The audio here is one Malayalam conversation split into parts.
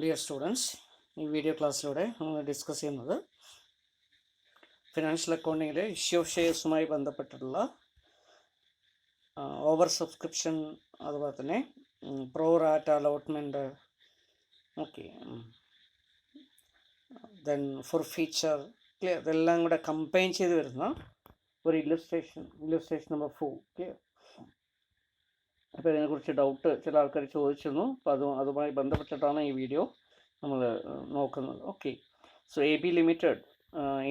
Dear students, ഈ വീഡിയോ ക്ലാസ്സിലൂടെ നമ്മൾ ഡിസ്കസ് ചെയ്യുന്നത് ഫിനാൻഷ്യൽ അക്കൗണ്ടിങ്ങിലെ ഇഷ്യൂ ഓഫ് ഷെയർസുമായി ബന്ധപ്പെട്ടിട്ടുള്ള ഓവർ സബ്സ്ക്രിപ്ഷൻ, അതുപോലെ തന്നെ pro rata allotment, okay, then forfeiture, clear, ഇതെല്ലാം കൂടെ കമ്പൈൻ ചെയ്ത് വരുന്ന ഒരു ഇല്ലുസ്ട്രേഷൻ നമ്പർ 4, ക്ലിയർ. അപ്പോൾ ഇതിനെക്കുറിച്ച് ഡൗട്ട് ചില ആൾക്കാർ ചോദിച്ചിരുന്നു. അപ്പോൾ അതുമായി ബന്ധപ്പെട്ടിട്ടാണ് ഈ വീഡിയോ നമ്മൾ നോക്കുന്നത്. Okay, so AB Limited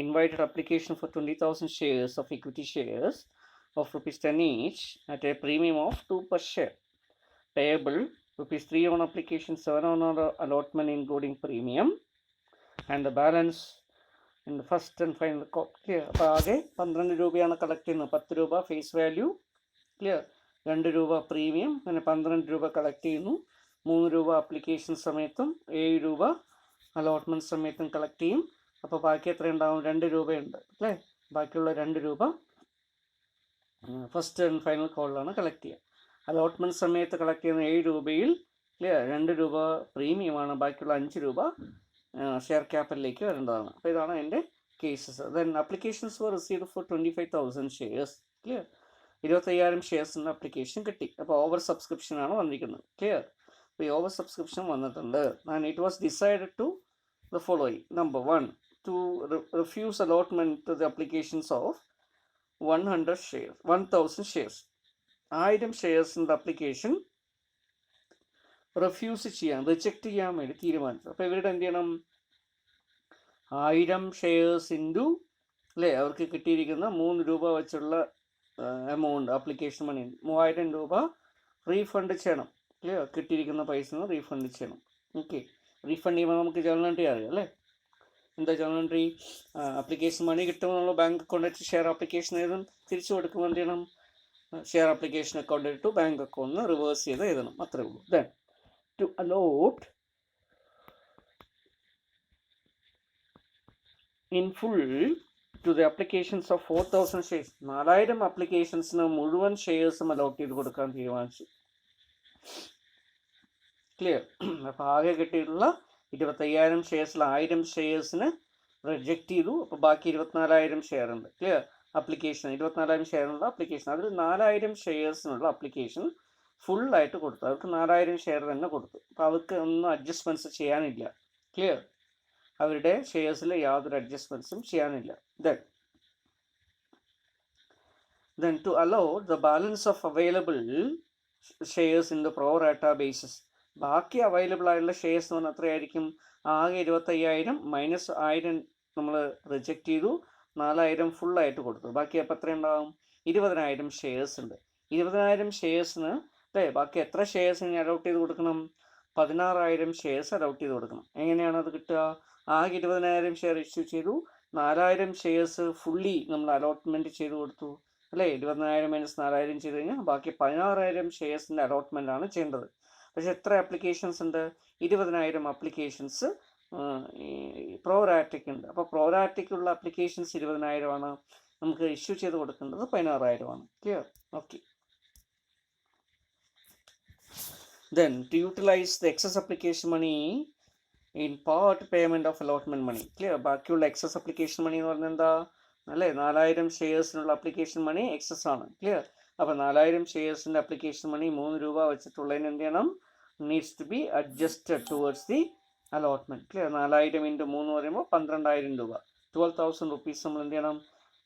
invited application for 20,000 shares of equity shares of rupees 10 each at a premium of 2 per share, payable rupees 3 on application, 7 on allotment including premium, and the balance in the first and final call. Clear. അപ്പോൾ ആകെ 12 രൂപയാണ് കളക്ട് ചെയ്യുന്നത്. 10 രൂപ ഫേസ് വാല്യൂ, ക്ലിയർ, 2 രൂപ പ്രീമിയം, അങ്ങനെ 12 രൂപ കളക്ട് ചെയ്യുന്നു. 3 രൂപ അപ്ലിക്കേഷൻ സമയത്തും 7 രൂപ അലോട്ട്മെൻറ്റ് സമയത്തും കളക്ട് ചെയ്യും. അപ്പോൾ ബാക്കി എത്ര ഉണ്ടാവും? 2 രൂപയുണ്ട് അല്ലേ. ബാക്കിയുള്ള 2 രൂപ ഫസ്റ്റ് ആൻഡ് ഫൈനൽ കോളിലാണ് കളക്ട് ചെയ്യുക. അലോട്ട്മെൻറ്റ് സമയത്ത് കളക്ട് ചെയ്യുന്ന 7 രൂപയിൽ, ക്ലിയർ, 2 രൂപ പ്രീമിയമാണ്, ബാക്കിയുള്ള 5 രൂപ ഷെയർ ക്യാപിറ്റലിലേക്ക് വരേണ്ടതാണ്. അപ്പോൾ ഇതാണ് എൻ്റെ cases. Then applications for received for 25,000 shares, clear, 25,000 ഷെയർസിൻ്റെ അപ്ലിക്കേഷൻ കിട്ടി. അപ്പോൾ ഓവർ സബ്സ്ക്രിപ്ഷനാണ് വന്നിരിക്കുന്നത്, ക്ലിയർ. അപ്പോൾ ഈ ഓവർ സബ്സ്ക്രിപ്ഷൻ വന്നിട്ടുണ്ട്. And it was decided to the following. Number 1, to refuse allotment to the applications of 100 shares, 1,000 shares. 1000 ഷെയർസിൻ്റെ application refuse ചെയ്യാൻ, റിജക്റ്റ് ചെയ്യാൻ വേണ്ടി തീരുമാനിച്ചു. അപ്പോൾ ഇവരുടെ എന്ത് ചെയ്യണം? 1000 ഷെയർസ് ഇൻറ്റു, അല്ലേ, അവർക്ക് കിട്ടിയിരിക്കുന്ന 3 രൂപ വെച്ചുള്ള എമൗണ്ട്, അപ്ലിക്കേഷൻ മണി 3000 രൂപ റീഫണ്ട് ചെയ്യണം, ക്ലിയർ. കിട്ടിയിരിക്കുന്ന പൈസ റീഫണ്ട് ചെയ്യണം. ഓക്കെ, റീഫണ്ട് ചെയ്യുമ്പോൾ നമുക്ക് ജേർണൽ എൻട്രി അറിയാം അല്ലേ. എന്താ ജേർണൽ എൻട്രി? അപ്ലിക്കേഷൻ മണി കിട്ടുമ്പോൾ നമ്മൾ ബാങ്ക് അക്കൗണ്ടിൽ ഷെയർ അപ്ലിക്കേഷൻ എഴുതും, തിരിച്ചു കൊടുക്കുമ്പോൾ എന്ത് ചെയ്യണം? ഷെയർ അപ്ലിക്കേഷൻ അക്കൗണ്ടിൽ ടു ബാങ്ക് അക്കൗണ്ടിന് റിവേഴ്സ് ചെയ്ത് എഴുതണം, അത്രേ ഉള്ളൂ. Then to allot in full to the applications of 4,000 shares, 4000 അപ്ലിക്കേഷൻസിന് മുഴുവൻ ഷെയർസും അലോട്ട് ചെയ്ത് കൊടുക്കാൻ തീരുമാനിച്ചു, ക്ലിയർ. അപ്പോൾ ആകെ കിട്ടിയിട്ടുള്ള 25,000 ഷെയർസിൽ 1000 ഷെയർസിന് റിജക്റ്റ് ചെയ്തു. അപ്പോൾ ബാക്കി 24,000 ഷെയർ ഉണ്ട്, ക്ലിയർ. അപ്ലിക്കേഷൻ 24,000 ഷെയറിനുള്ള അപ്ലിക്കേഷൻ, അതിൽ 4,000 ഷെയർസിനുള്ള അപ്ലിക്കേഷൻ ഫുള്ളായിട്ട് കൊടുത്തു. അവർക്ക് 4,000 ഷെയർ തന്നെ കൊടുത്തു. അപ്പോൾ അവർക്ക് ഒന്നും അഡ്ജസ്റ്റ്മെൻറ്റ്സ് ചെയ്യാനില്ല, ക്ലിയർ. അവരുടെ ഷെയർസിൽ യാതൊരു അഡ്ജസ്റ്റ്മെൻറ്റ്സും ചെയ്യാനില്ല. Then to allot the balance of available shares in the pro rata basis, ബാക്കി അവൈലബിൾ ആയിട്ടുള്ള ഷെയർസ് എന്ന് പറഞ്ഞാൽ എത്രയായിരിക്കും? ആകെ 25,000 മൈനസ് 1000 നമ്മൾ റിജക്റ്റ് ചെയ്തു, 4,000 ഫുള്ളായിട്ട് കൊടുത്തു. ബാക്കി അപ്പോൾ എത്ര ഉണ്ടാകും? 20,000 ഷെയർസ് ഉണ്ട്. 20,000 ഷെയർസിന്, അല്ലേ, ബാക്കി എത്ര ഷെയർസിന് അലോട്ട് ചെയ്ത് കൊടുക്കണം? 16,000 ഷെയർസ് അലോട്ട് ചെയ്ത് കൊടുക്കണം. എങ്ങനെയാണ് അത് കിട്ടുക? ആകെ 20,000 ഷെയർ ഇഷ്യൂ ചെയ്തു, 4,000 ഷെയർസ് ഫുള്ളി നമ്മൾ അലോട്ട്മെൻറ്റ് ചെയ്ത് കൊടുത്തു, അല്ലേ. 20,000 മൈനസ് 4,000 ചെയ്ത് കഴിഞ്ഞാൽ ബാക്കി 16,000 ഷെയർസിൻ്റെ അലോട്ട്മെൻ്റ് ആണ് ചെയ്യേണ്ടത്. പക്ഷെ എത്ര ആപ്ലിക്കേഷൻസ് ഉണ്ട്? 20,000 ആപ്ലിക്കേഷൻസ് പ്രോ റാറ്റയ്ക്ക് ഉണ്ട്. അപ്പോൾ പ്രോ റാറ്റയ്ക്കുള്ള ആപ്ലിക്കേഷൻസ് 20,000 ആണ്, നമുക്ക് ഇഷ്യൂ ചെയ്ത് കൊടുക്കേണ്ടത് 16,000 ആണ്, clear. Okay, then to utilise the excess application money in part payment of allotment money, clear. ബാക്കിയുള്ള എക്സസ് അപ്ലിക്കേഷൻ മണി എന്ന് പറഞ്ഞാൽ എന്താ, അല്ലേ, 4,000 ഷെയർസിനുള്ള അപ്ലിക്കേഷൻ മണി എക്സസ് ആണ്, ക്ലിയർ. അപ്പോൾ 4,000 ഷെയർസിൻ്റെ അപ്ലിക്കേഷൻ മണി 3 രൂപ വെച്ചിട്ടുള്ളതിന് എന്ത് ചെയ്യണം? Needs to be adjusted towards the allotment, clear. 4,000 into 3 പറയുമ്പോൾ 12,000 രൂപ, 12,000 റുപ്പീസ് നമ്മൾ എന്ത് ചെയ്യണം?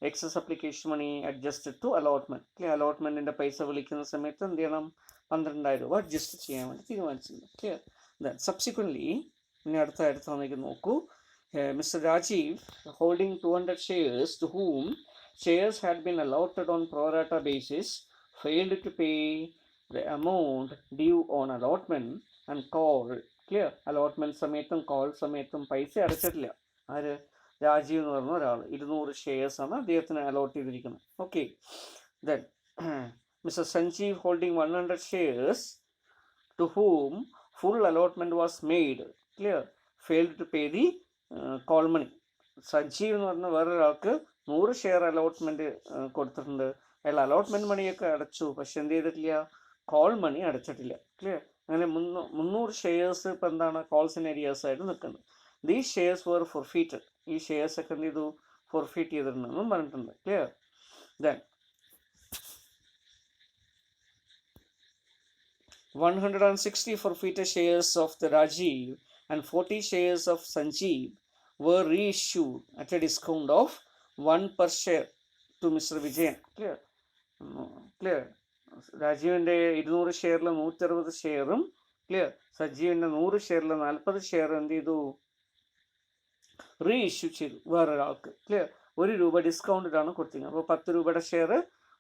Excess application money adjusted to allotment, clear. അലോട്ട്മെൻറ്റിൻ്റെ പൈസ വിളിക്കുന്ന സമയത്ത് എന്ത് ചെയ്യണം? 12,000 രൂപ അഡ്ജസ്റ്റ് ചെയ്യാൻ വേണ്ടി തീരുമാനിച്ചിട്ടുണ്ട്, ക്ലിയർ. ദെൻ സബ്സിക്വൻ്റ്ലി ഇനി അടുത്ത വന്നേക്ക് നോക്കൂ. Mr. Rajiv, holding 200 shares to whom shares had been allotted on pro rata basis, failed to pay the amount due on allotment and called, clear. allotment സമയത്തും കോൾ സമയത്തും പൈസ അടച്ചിട്ടില്ല. ആര്? രാജീവ് എന്ന് പറഞ്ഞ ഒരാൾ 200 ഷെയർസ് ആണ് അദ്ദേഹത്തിന് അലോട്ട് ചെയ്തിരിക്കുന്നത്. Okay, then mister Sanjeev holding 100 shares to whom full allotment was made, clear, failed to pay the call money. Sajeev എന്ന് പറഞ്ഞ വേറൊരാൾക്ക് 100 ഷെയർ അലോട്ട്മെൻറ്റ് കൊടുത്തിട്ടുണ്ട്. അയാൾ അലോട്ട്മെൻറ്റ് മണിയൊക്കെ അടച്ചു, പക്ഷെ എന്ത് ചെയ്തിട്ടില്ല? കോൾ മണി അടച്ചിട്ടില്ല, ക്ലിയർ. അങ്ങനെ 300 ഷെയർസ് ഇപ്പം എന്താണ് കോൾസ് ഇൻ ഏരിയാസ് ആയിട്ട് നിൽക്കുന്നത്. These shares were forfeited. ഈ ഷെയർസ് ഒക്കെ എന്ത് ചെയ്തു, ഫോർഫീറ്റ് ചെയ്തിട്ടുണ്ടെന്നും പറഞ്ഞിട്ടുണ്ട്. Clear? Then 160 forfeited shares of the Rajiv and 40 shares of Sanjeev were reissued at a discount of 1 per share to Mr. Vijayan. Clear? Clear? രാജീവിൻ്റെ 200 ഷെയറിൽ 160 ഷെയറും, ക്ലിയർ, സജീവിൻ്റെ 100 ഷെയറിൽ 40 ഷെയർ എന്ത് ചെയ്തു, റീ ഇഷ്യൂ ചെയ്തു വേറൊരാൾക്ക്. ക്ലിയർ? 1 രൂപ ഡിസ്കൗണ്ടിലാണ് കൊടുത്തിരിക്കുന്നത്. അപ്പോൾ 10 രൂപയുടെ ഷെയർ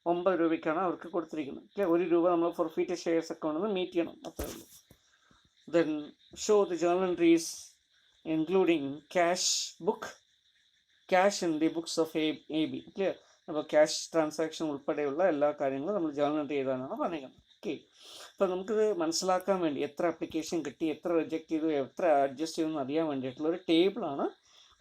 9 രൂപയ്ക്കാണ് അവർക്ക് കൊടുത്തിരിക്കുന്നത്. ക്ലിയർ? 1 രൂപ നമ്മൾ ഫോർഫീറ്റഡ് ഷെയർസ് അക്കൗണ്ടിൽ നിന്ന് മീറ്റ് ചെയ്യണം, അത്രേ ഉള്ളൂ. Then show the journal entries including cash book, cash in the books of A B. Clear? അപ്പോൾ ക്യാഷ് ട്രാൻസാക്ഷൻ ഉൾപ്പെടെയുള്ള എല്ലാ കാര്യങ്ങളും നമ്മൾ ജേർണൽ എൻട്രി ചെയ്താലാണ് പറഞ്ഞിരിക്കുന്നത്. ഓക്കെ. അപ്പോൾ നമുക്കിത് മനസ്സിലാക്കാൻ വേണ്ടി എത്ര ആപ്ലിക്കേഷൻ കിട്ടി, എത്ര റിജക്റ്റ് ചെയ്തു, എത്ര അഡ്ജസ്റ്റ് ചെയ്തു എന്ന് അറിയാൻ വേണ്ടിയിട്ടുള്ള ഒരു ടേബിളാണ്,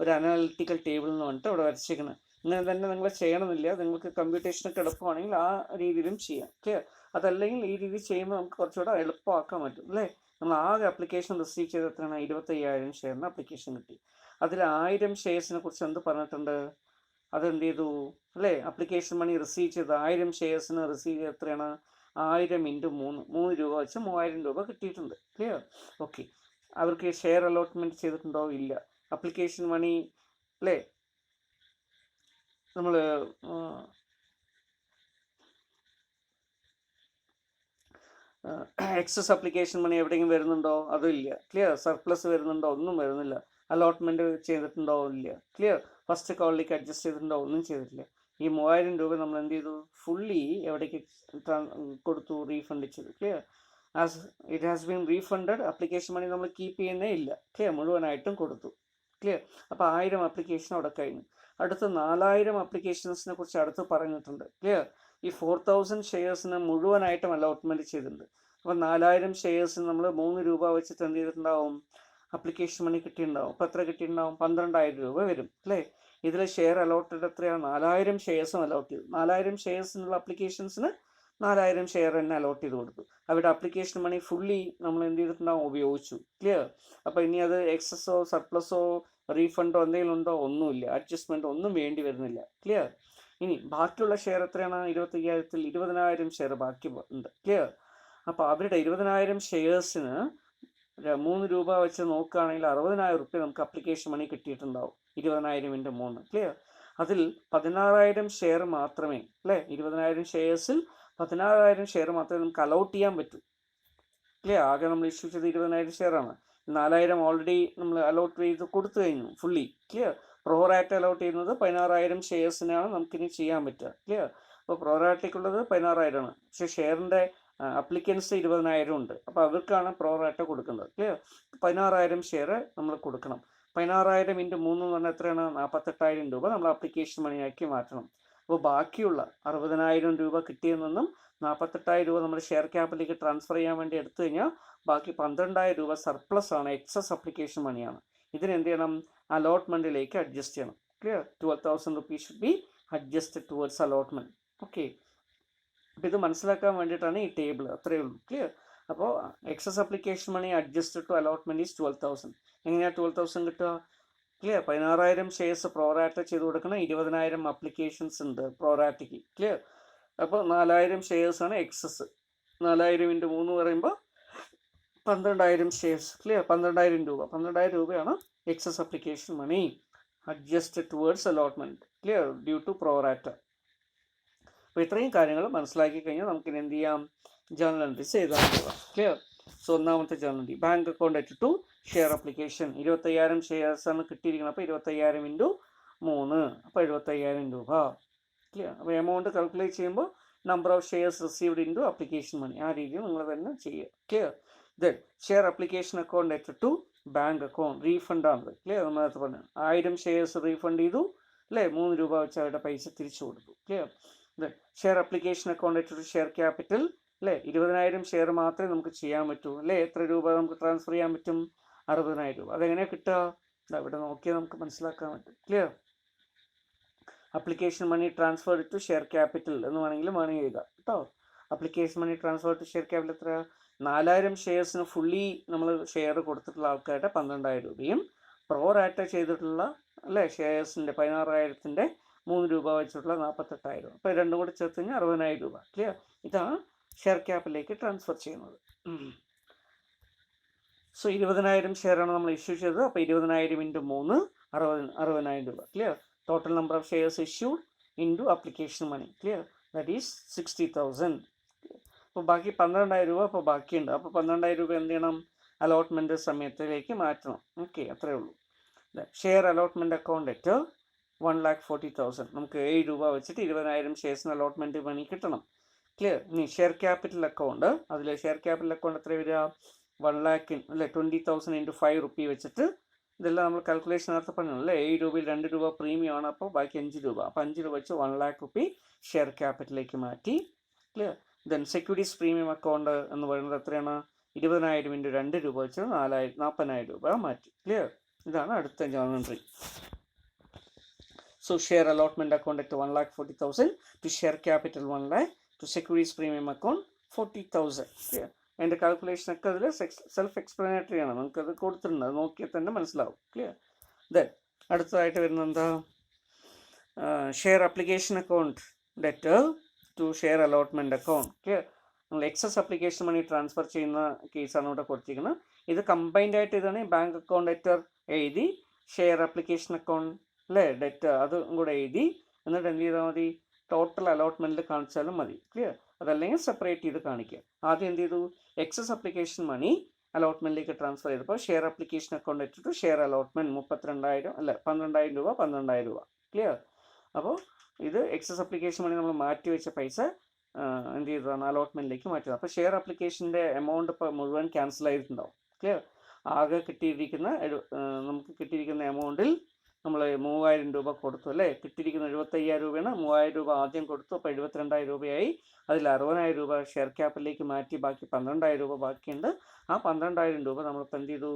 ഒരു അനാലിറ്റിക്കൽ ടേബിൾ എന്ന് പറഞ്ഞിട്ട് അവിടെ വരച്ചിരിക്കുന്നത്. ഇങ്ങനെ തന്നെ നിങ്ങൾ ചെയ്യണമെന്നില്ല, നിങ്ങൾക്ക് കമ്പ്യൂട്ടേഷനൊക്കെ എളുപ്പമാണെങ്കിൽ ആ രീതിയിലും ചെയ്യാം. ക്ലിയർ? അതല്ലെങ്കിൽ ഈ രീതി ചെയ്യുമ്പോൾ നമുക്ക് കുറച്ചുകൂടെ എളുപ്പമാക്കാൻ പറ്റും, അല്ലേ? നമ്മൾ ആകെ ആപ്ലിക്കേഷൻ റിസീവ് ചെയ്ത് എത്രയാണ്, 25,000 ഷെയറിന് ആപ്ലിക്കേഷൻ കിട്ടി. അതിൽ 1000 ഷെയർസിനെ കുറിച്ച് എന്ത് പറഞ്ഞിട്ടുണ്ട്, അതെന്ത് ചെയ്തു, അല്ലേ? ആപ്ലിക്കേഷൻ മണി റിസീവ് ചെയ്ത് 1000 ഷെയർസിന് റിസീവ് ചെയ്ത് എത്രയാണ്, 1000 × 3 രൂപ വെച്ച് 3000 രൂപ കിട്ടിയിട്ടുണ്ട്. ക്ലിയർ? ഓക്കെ. അവർക്ക് ഷെയർ അലോട്ട്മെൻറ്റ് ചെയ്തിട്ടുണ്ടോ? ഇല്ല. ആപ്ലിക്കേഷൻ മണി, അല്ലേ, നമ്മൾ എക്സസ് ആപ്ലിക്കേഷൻ മണി എവിടെയെങ്കിലും വരുന്നുണ്ടോ? അതും ഇല്ല. ക്ലിയർ? സർപ്ലസ് വരുന്നുണ്ടോ? ഒന്നും വരുന്നില്ല. അലോട്ട്മെൻറ്റ് ചെയ്തിട്ടുണ്ടോ? ഇല്ല. ക്ലിയർ? ഫസ്റ്റ് കോളിലേക്ക് അഡ്ജസ്റ്റ് ചെയ്തിട്ടുണ്ടോ? ഒന്നും ചെയ്തിട്ടില്ല. ഈ 3000 രൂപ നമ്മൾ എന്ത് ചെയ്തു, ഫുള്ളി എവിടേക്ക് കൊടുത്തു, റീഫണ്ട് ചെയ്തു. Clear? As it has been refunded. Application money നമ്മൾ കീപ്പ് ചെയ്യുന്നേ ഇല്ല. ക്ലിയർ? മുഴുവനായിട്ടും കൊടുത്തു. ക്ലിയർ? അപ്പോൾ 1000 ആപ്ലിക്കേഷൻ അവിടെ കഴിഞ്ഞു. അടുത്ത 4000 ആപ്ലിക്കേഷൻസിനെ കുറിച്ച് അടുത്ത് പറഞ്ഞിട്ടുണ്ട്. ക്ലിയർ? ഈ 4000 ഷെയർസിന് മുഴുവനായിട്ടും അലോട്ട്മെൻറ്റ് ചെയ്തിട്ടുണ്ട്. അപ്പോൾ 4000 ഷെയർസിന് നമ്മൾ 3 രൂപ വെച്ചിട്ട് എന്ത് ചെയ്തിട്ടുണ്ടാവും, ആപ്ലിക്കേഷൻ മണി കിട്ടിയിട്ടുണ്ടാവും. അപ്പോൾ എത്ര കിട്ടിയിട്ടുണ്ടാവും, 12,000 രൂപ വരും, അല്ലേ? ഇതിൽ ഷെയർ അലോട്ടഡ് എത്രയാണ്, 4000 ഷെയർസും അലോട്ട് ചെയ്തു. 4000 ഷെയർസിനുള്ള ആപ്ലിക്കേഷൻസിന് 4000 ഷെയർ തന്നെ അലോട്ട് ചെയ്ത് കൊടുത്തു. അവരുടെ ആപ്ലിക്കേഷൻ മണി ഫുള്ളി നമ്മൾ എന്ത് ചെയ്തിട്ടുണ്ടാവും, ഉപയോഗിച്ചു. ക്ലിയർ? അപ്പോൾ ഇനി അത് എക്സസോ സർപ്ലസോ റീഫണ്ടോ എന്തെങ്കിലും ഉണ്ടോ? ഒന്നുമില്ല. അഡ്ജസ്റ്റ്മെൻറ്റ് ഒന്നും വേണ്ടി വരുന്നില്ല. ക്ലിയർ? ഇനി ബാക്കിയുള്ള ഷെയർ എത്രയാണ്, 25,000-ൽ 20,000 ഷെയർ ബാക്കി ഉണ്ട്. ക്ലിയർ? അപ്പോൾ അവരുടെ 20,000 ഷെയർസിന് 3 രൂപ വെച്ച് നോക്കുകയാണെങ്കിൽ 60,000 റുപ്യ നമുക്ക് ആപ്ലിക്കേഷൻ മണി കിട്ടിയിട്ടുണ്ടാവും. 20,000 × 3. ക്ലിയർ? അതിൽ 16,000 ഷെയർ മാത്രമേ, അല്ലേ, 20,000 ഷെയർസിൽ 16,000 ഷെയർ മാത്രമേ നമുക്ക് അലോട്ട് ചെയ്യാൻ പറ്റൂ. ക്ലിയർ? ആകെ നമ്മൾ ഇഷ്യൂ ചെയ്ത് 20,000 ഷെയറാണ്. 4,000 ഓൾറെഡി നമ്മൾ അലോട്ട് ചെയ്ത് കൊടുത്തു കഴിഞ്ഞു ഫുള്ളി. ക്ലിയർ? പ്രോറാറ്റ് അലോട്ട് ചെയ്യുന്നത് 16,000 ഷെയർസിനാണ് നമുക്കിനി ചെയ്യാൻ പറ്റുക. ക്ലിയർ? അപ്പോൾ പ്രോറാറ്റയ്ക്കുള്ളത് 16,000 ആണ്. പക്ഷേ ഷെയറിൻ്റെ അപ്ലിക്കൻസ് 20,000 ഉണ്ട്. അപ്പോൾ അവർക്കാണ് പ്രോറാറ്റ കൊടുക്കുന്നത്. ക്ലിയർ? 16,000 ഷെയർ നമ്മൾ കൊടുക്കണം. 16,000 × 3 എന്ന് പറഞ്ഞാൽ എത്രയാണ്, 48,000 രൂപ നമ്മൾ ആപ്ലിക്കേഷൻ മണിയാക്കി മാറ്റണം. അപ്പോൾ ബാക്കിയുള്ള 60,000 രൂപ കിട്ടിയതിൽ നിന്നും 48,000 രൂപ നമ്മൾ ഷെയർ ക്യാപിലേക്ക് ട്രാൻസ്ഫർ ചെയ്യാൻ വേണ്ടി എടുത്തു കഴിഞ്ഞാൽ ബാക്കി 12,000 രൂപ സർപ്ലസ് ആണ്, എക്സസ് ആപ്ലിക്കേഷൻ മണിയാണ്. ഇതിന് എന്ത് ചെയ്യണം, അലോട്ട്മെൻറ്റിലേക്ക് അഡ്ജസ്റ്റ് ചെയ്യണം. Clear? 12,000 rupees should be adjusted towards allotment. Okay. അപ്പോൾ ഇത് മനസ്സിലാക്കാൻ വേണ്ടിയിട്ടാണ് ഈ ടേബിൾ. അത്രയേ ഉള്ളൂ. ക്ലിയർ? അപ്പോൾ excess application money adjusted to allotment is 12,000. എങ്ങനെയാണ് 12,000 കിട്ടുക? ക്ലിയർ? 16,000 ഷെയർസ് പ്രോറാറ്റ ചെയ്ത് കൊടുക്കണം. 20,000 ആപ്ലിക്കേഷൻസ് ഉണ്ട് പ്രോറാറ്റയ്ക്ക്. ക്ലിയർ? അപ്പോൾ 4,000 ഷെയർസാണ് എക്സസ്. 4,000 × 3 പറയുമ്പോൾ 12,000 ഷെയർസ്. ക്ലിയർ? 12,000 രൂപ. 12,000 രൂപയാണ് excess application money adjusted towards allotment. Clear? Due to pro rata. അപ്പോൾ ഇത്രയും കാര്യങ്ങൾ മനസ്സിലാക്കി കഴിഞ്ഞാൽ നമുക്കിനി എന്ത് ചെയ്യാം, ജേർണൽ എൻട്രീസ് ചെയ്താൽ പോകാം. ക്ലിയർ? സോ ഒന്നാമത്തെ journal entry, bank account at to share application. 25,000 ഷെയർസാണ് കിട്ടിയിരിക്കുന്നത്. അപ്പോൾ 25,000 × 3, അപ്പോൾ 75,000 രൂപ. ക്ലിയർ? അപ്പോൾ എമൗണ്ട് കാൽക്കുലേറ്റ് ചെയ്യുമ്പോൾ number of shares received in to application money, ആ രീതിയിൽ നിങ്ങൾ തന്നെ ചെയ്യുക. Clear? Then share application account at to bank account, refund ആണ്. ക്ലിയർ? നമ്മൾ നേരത്തെ പറഞ്ഞു 1000 ഷെയർസ് റീഫണ്ട് ചെയ്തു, അല്ലേ? 3 രൂപ വെച്ച് അവരുടെ പൈസ തിരിച്ചു കൊടുത്തു. Clear? Then share application account at to share capital, അല്ലേ? 20,000 ഷെയർ മാത്രമേ നമുക്ക് ചെയ്യാൻ പറ്റൂ, അല്ലേ? എത്ര രൂപ നമുക്ക് ട്രാൻസ്ഫർ ചെയ്യാൻ പറ്റും? 60,000 രൂപ. അതെങ്ങനെയാണ് കിട്ടുക? ഇവിടെ നോക്കിയാൽ നമുക്ക് മനസ്സിലാക്കാൻ പറ്റും. Clear? Application money transfer to share capital എന്ന് വേണമെങ്കിൽ എഴുതാം കേട്ടോ. Application money transfer to share capital എത്ര? 4000 ഷെയർസിന് ഫുള്ളി നമ്മൾ ഷെയർ കൊടുത്തിട്ടുള്ള ആൾക്കാരുടെ 12,000 രൂപയും പ്രോറാറ്റ ചെയ്തിട്ടുള്ള അല്ലേ ഷെയർസിൻ്റെ 16,000-ൻ്റെ 3 രൂപ വെച്ചിട്ടുള്ള 48,000. അപ്പോൾ രണ്ടും കൂടി ചേർത്ത് കഴിഞ്ഞാൽ 60,000 രൂപ. ക്ലിയർ? ഇതാണ് ഷെയർ ക്യാപിറ്റലിലേക്ക് ട്രാൻസ്ഫർ ചെയ്യുന്നത്. സോ 20,000 ഷെയറാണ് നമ്മൾ ഇഷ്യൂ ചെയ്തത്. അപ്പോൾ 20,000 ഇൻറ്റു 3 60,000 രൂപ. Clear? Total number of shares issued into application money. Clear? That is 60,000. അപ്പോൾ ബാക്കി 12,000 രൂപ അപ്പോൾ ബാക്കിയുണ്ട്. അപ്പോൾ 12,000 രൂപ എന്ത് ചെയ്യണം? അലോട്ട്മെൻറ്റ് സമയത്തിലേക്ക് മാറ്റണം. ഓക്കെ, അത്രയേ ഉള്ളൂ. Share allotment account at 1,40,000. നമുക്ക് 7 രൂപ വെച്ചിട്ട് 20,000 ഷെയർസിന് അലോട്ട്മെൻറ്റ് മണി കിട്ടണം. ക്ലിയർ? ഇനി ഷെയർ ക്യാപിറ്റൽ അക്കൗണ്ട്, അതിൽ ഷെയർ ക്യാപിറ്റൽ അക്കൗണ്ട് എത്ര വരിക? 1,00,000 അല്ലേ 20,000 ഇൻറ്റു 5 റുപ്പി വെച്ചിട്ട് ഇതെല്ലാം നമ്മൾ കാൽക്കുലേഷൻ നേരത്തെ പറഞ്ഞു അല്ലേ. 7 രൂപയിൽ 2 രൂപ പ്രീമിയം ആണ്. അപ്പോൾ ബാക്കി 5 രൂപ. അപ്പോൾ 5 രൂപ വെച്ച് 1,00,000 റുപ്പി ഷെയർ ക്യാപിറ്റലിലേക്ക് മാറ്റി. Clear? Then securities premium account എന്ന് പറയുന്നത് എത്രയാണ്? 20,000 ഇൻറ്റു 2 രൂപ വെച്ച് 40,000 രൂപ മാറ്റി. ക്ലിയർ? ഇതാണ് അടുത്ത journal entry. So share allotment account at 1,40,000 to share capital 1,00,000 to securities premium account 40,000. Clear? അതിൻ്റെ കാൽക്കുലേഷൻ ഒക്കെ അതിൽ സെൽഫ് എക്സ്പ്ലനേറ്ററി ആണ്. നമുക്കത് കൊടുത്തിട്ടുണ്ട്, അത് നോക്കിയാൽ തന്നെ മനസ്സിലാവും. ക്ലിയർ? ദെൻ അടുത്തതായിട്ട് വരുന്നത് എന്താ? ഷെയർ അപ്ലിക്കേഷൻ അക്കൗണ്ട് ഡെറ്റ് to share allotment account. Clear? നമ്മൾ എക്സസ് അപ്ലിക്കേഷൻ മണി ട്രാൻസ്ഫർ ചെയ്യുന്ന കേസാണ് ഇവിടെ കൊടുത്തിരിക്കുന്നത്. ഇത് കമ്പൈൻഡ് ആയിട്ട് ഇതാണ് ബാങ്ക് അക്കൗണ്ട് ഡെറ്റർ എഴുതി ഷെയർ അപ്ലിക്കേഷൻ അക്കൗണ്ട് അല്ലേ ഡെറ്റ് അതും കൂടെ എഴുതി എന്നിട്ട് എന്ത് ചെയ്താൽ മതി? ടോട്ടൽ അലോട്ട്മെൻറ്റിൽ കാണിച്ചാലും മതി. ക്ലിയർ? അതല്ലെങ്കിൽ സെപ്പറേറ്റ് ചെയ്ത് കാണിക്കുക. ആദ്യം എന്ത് ചെയ്തു? എക്സസ് അപ്ലിക്കേഷൻ മണി അലോട്ട്മെൻറ്റിലേക്ക് ട്രാൻസ്ഫർ ചെയ്തപ്പോൾ ഷെയർ അപ്ലിക്കേഷൻ അക്കൗണ്ട് ഇട്ടിട്ട് ഷെയർ അലോട്ട്മെൻറ്റ് 32,000 അല്ല 12,000 രൂപ 12,000 രൂപ. ക്ലിയർ? അപ്പോൾ ഇത് എക്സസ് അപ്ലിക്കേഷൻ മണി നമ്മൾ മാറ്റി വെച്ച പൈസ എന്ത് ചെയ്തതാണ്? അലോട്ട്മെൻറ്റിലേക്ക് മാറ്റിയത്. അപ്പോൾ ഷെയർ അപ്ലിക്കേഷൻ്റെ എമൗണ്ട് ഇപ്പോൾ മുഴുവൻ ക്യാൻസൽ ആയിട്ടുണ്ടാവും. ക്ലിയർ? ആകെ കിട്ടിയിരിക്കുന്ന നമുക്ക് കിട്ടിയിരിക്കുന്ന എമൗണ്ടിൽ നമ്മൾ 3,000 രൂപ കൊടുത്തു അല്ലേ. കിട്ടിയിരിക്കുന്ന 75,000 രൂപയാണ്. 3,000 രൂപ ആദ്യം കൊടുത്തു. അപ്പോൾ 72,000 രൂപയായി. അതിൽ 60,000 രൂപ ഷെയർ ക്യാപിറ്റലിലേക്ക് മാറ്റി. ബാക്കി 12,000 രൂപ ബാക്കിയുണ്ട്. ആ 12,000 രൂപ നമ്മളിപ്പോൾ എന്ത് ചെയ്തു?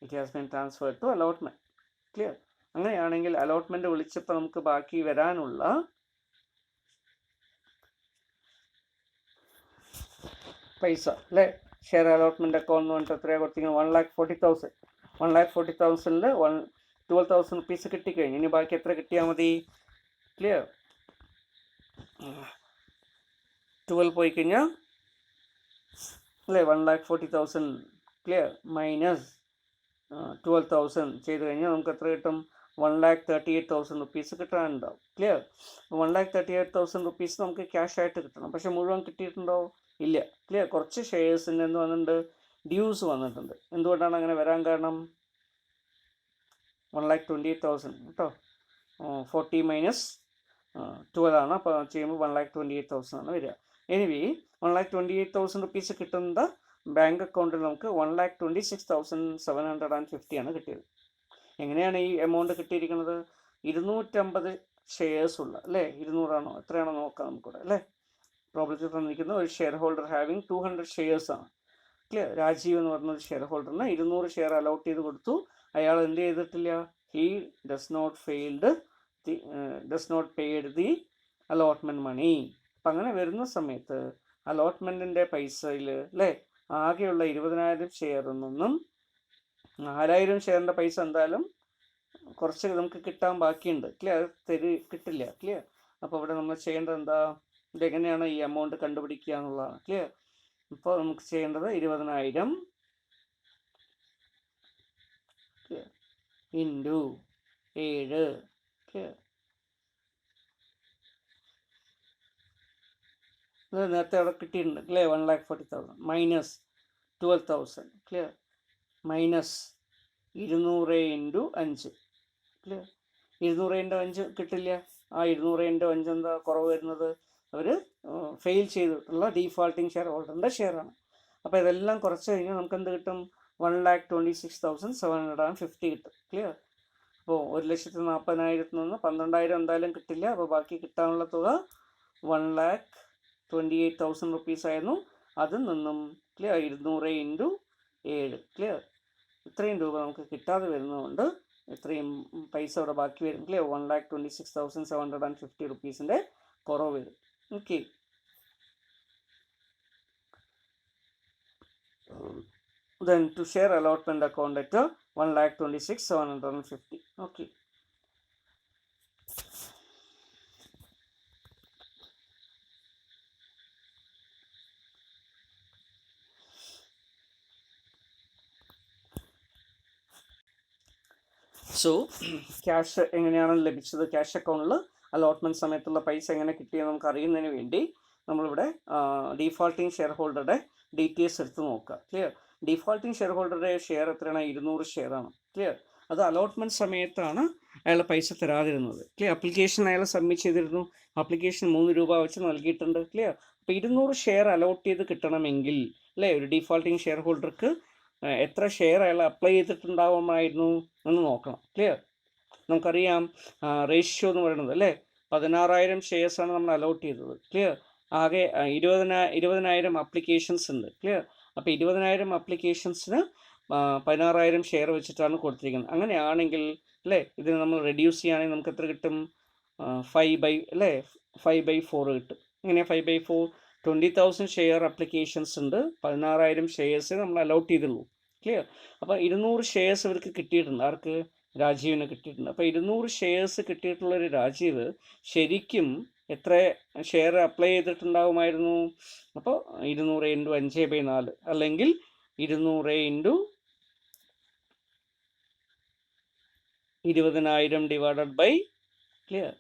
It has been transfer to allotment. Clear? അങ്ങനെയാണെങ്കിൽ അലോട്ട്മെൻറ്റ് വിളിച്ചപ്പോൾ നമുക്ക് ബാക്കി വരാനുള്ള പൈസ അല്ലേ ഷെയർ അലോട്ട്മെൻറ്റ് അക്കൗണ്ട് എന്ന് പറഞ്ഞിട്ട് എത്രയാണ് കൊടുത്തിരിക്കുന്നത്? 1,40,000. 1,40,000-ൽ 12,000 റുപ്പീസ് കിട്ടിക്കഴിഞ്ഞു. ഇനി ബാക്കി എത്ര കിട്ടിയാൽ മതി? ക്ലിയർ? 12 പോയി കഴിഞ്ഞാൽ അല്ലേ 1,40,000 ക്ലിയർ മൈനസ് 12,000 ചെയ്ത് കഴിഞ്ഞാൽ നമുക്ക് എത്ര കിട്ടും? 1,38,000 റുപ്പീസ് കിട്ടാനുണ്ടാവും. ക്ലിയർ? 1,38,000 റുപ്പീസ് നമുക്ക് ക്യാഷ് ആയിട്ട് കിട്ടണം. പക്ഷെ മുഴുവൻ കിട്ടിയിട്ടുണ്ടോ? ഇല്ല. ക്ലിയർ? കുറച്ച് ഷെയർസിന് എന്ത് വന്നിട്ടുണ്ട്? ഡ്യൂസ് വന്നിട്ടുണ്ട്. എന്തുകൊണ്ടാണ് അങ്ങനെ വരാൻ കാരണം? 1,28,000 കേട്ടോ. 40 മൈനസ് 12 ആണ്. അപ്പോൾ ചെയ്യുമ്പോൾ 1,28,000 ആണ് വരിക. എനിവേ 1,28,000 റുപ്പീസ് കിട്ടുന്ന ബാങ്ക് അക്കൗണ്ടിൽ നമുക്ക് 1,26,750 ആണ് കിട്ടിയത്. എങ്ങനെയാണ് ഈ എമൗണ്ട് കിട്ടിയിരിക്കുന്നത്? 250 ഷെയർസ് ഉള്ള അല്ലേ 200 ആണോ എത്രയാണോ നോക്കാം നമുക്കിവിടെ അല്ലേ. പ്രോബ്ലത്തിൽ തന്നിരിക്കുന്ന ഒരു ഷെയർ ഹോൾഡർ ഹാവിങ് 200 ഷെയർസ് ആണ്. ക്ലിയർ? രാജീവ് എന്ന് പറഞ്ഞൊരു ഷെയർ ഹോൾഡറിന് 200 ഷെയർ അലോട്ട് ചെയ്ത് കൊടുത്തു. അയാൾ എന്ത് ചെയ്തിട്ടില്ല? He does not paid the allotment money. അപ്പം അങ്ങനെ വരുന്ന സമയത്ത് അലോട്ട്മെൻറ്റിൻ്റെ പൈസയിൽ അല്ലേ ആകെയുള്ള 20,000 ഷെയറിൽ നിന്നും 4,000 ഷെയറിൻ്റെ പൈസ എന്തായാലും കുറച്ച് നമുക്ക് കിട്ടാൻ ബാക്കിയുണ്ട്. ക്ലിയർ? കിട്ടില്ല. ക്ലിയർ? അപ്പോൾ ഇവിടെ നമ്മൾ ചെയ്യേണ്ടത് എന്താ? ഇതെങ്ങനെയാണ് ഈ എമൗണ്ട് കണ്ടുപിടിക്കുക എന്നുള്ളതാണ്. ക്ലിയർ? ഇപ്പോൾ നമുക്ക് ചെയ്യേണ്ടത് 20,000 ഇൻറ്റു 7. ക്ലിയർ? ഇത് നേരത്തെ അവിടെ കിട്ടിയിട്ടുണ്ട്. Clear? 1,40,000 minus 12,000. Clear? Minus 200 into 5. Clear? 200 into 5 കിട്ടില്ല. ആ 200 ഇൻറ്റു 5 എന്താ കുറവ് വരുന്നത്? അവർ ഫെയിൽ ചെയ്തിട്ടുള്ള ഡീഫാൾട്ടിങ് ഷെയർ ഹോൾഡറിൻ്റെ ഷെയറാണ്. അപ്പോൾ ഇതെല്ലാം കുറച്ച് കഴിഞ്ഞാൽ നമുക്ക് എന്ത് കിട്ടും? 1,26,750 കിട്ടും. ക്ലിയർ? അപ്പോൾ 1,40,000 നിന്ന് 12,000 എന്തായാലും കിട്ടില്ല. അപ്പോൾ ബാക്കി കിട്ടാനുള്ള തുക 1,28,000 റുപ്പീസ് ആയിരുന്നു. അതിൽ നിന്നും ക്ലിയർ 200 ഇൻറ്റു 7. ക്ലിയർ? ഇത്രയും രൂപ നമുക്ക് കിട്ടാതെ വരുന്നതുകൊണ്ട് ഇത്രയും പൈസ അവിടെ ബാക്കി വരും. ക്ലിയർ? 1,26,750 റുപ്പീസിൻ്റെ കുറവ് വരും. Okay. then to share allotment account at 1,26,750. Okay. So cash എങ്ങനെയാണ് ലഭിച്ചത്, ക്യാഷ് അക്കൗണ്ടിൽ അലോട്ട്മെൻറ്റ് സമയത്തുള്ള പൈസ എങ്ങനെ കിട്ടിയെന്ന് നമുക്ക് അറിയുന്നതിന് വേണ്ടി നമ്മളിവിടെ ഡീഫോൾട്ടിങ് ഷെയർ ഹോൾഡറുടെ ഡീറ്റെയിൽസ് എടുത്ത് നോക്കുക. ക്ലിയർ. ഡീഫോൾട്ടിങ് ഷെയർ ഹോൾഡറുടെ ഷെയർ എത്രയാണ്? 200 ഷെയറാണ്. ക്ലിയർ. അത് അലോട്ട്മെൻറ്റ് സമയത്താണ് അയാൾ പൈസ തരാതിരുന്നത്. ക്ലിയർ. അപ്ലിക്കേഷൻ അയാൾ സബ്മിറ്റ് ചെയ്തിരുന്നു. അപ്ലിക്കേഷൻ 3 രൂപ വെച്ച് നൽകിയിട്ടുണ്ട്. ക്ലിയർ. അപ്പോൾ 200 ഷെയർ അലോട്ട് ചെയ്ത് കിട്ടണമെങ്കിൽ അല്ലേ ഒരു ഡീഫോൾട്ടിങ് ഷെയർ ഹോൾഡർക്ക് എത്ര ഷെയർ അയാൾ അപ്ലൈ ചെയ്തിട്ടുണ്ടാവുമായിരുന്നു എന്ന് നോക്കണം. ക്ലിയർ. നമുക്കറിയാം റേഷ്യോ എന്ന് പറയുന്നത് അല്ലേ 16,000 ഷെയർസാണ് നമ്മൾ അലോട്ട് ചെയ്തത്. ക്ലിയർ. ആകെ 20,000 അപ്ലിക്കേഷൻസ് ഉണ്ട്. ക്ലിയർ. അപ്പോൾ 20,000 അപ്ലിക്കേഷൻസിന് 16,000 ഷെയർ വെച്ചിട്ടാണ് കൊടുത്തിരിക്കുന്നത്. അങ്ങനെയാണെങ്കിൽ അല്ലേ ഇതിന് നമ്മൾ റെഡ്യൂസ് ചെയ്യുകയാണെങ്കിൽ നമുക്ക് എത്ര കിട്ടും? 5/4 കിട്ടും. എങ്ങനെയാണ് 5/4? 20,000 ഷെയർ അപ്ലിക്കേഷൻസ് ഉണ്ട്, 16,000 ഷെയർസ് നമ്മൾ അലോട്ട് ചെയ്തുള്ളൂ. ക്ലിയർ. അപ്പോൾ 200 ഷെയർസ് ഇവർക്ക് കിട്ടിയിട്ടുണ്ട്. ആർക്ക്? രാജീവിന് കിട്ടിയിട്ടുണ്ട്. അപ്പോൾ 200 ഷെയർസ് കിട്ടിയിട്ടുള്ളൊരു രാജീവ് ശരിക്കും എത്ര ഷെയർ അപ്ലൈ ചെയ്തിട്ടുണ്ടാവുമായിരുന്നു? അപ്പോൾ 200 × 5/4 അല്ലെങ്കിൽ 200 × 20,000 ഡിവൈഡഡ് ബൈ ക്ലിയർ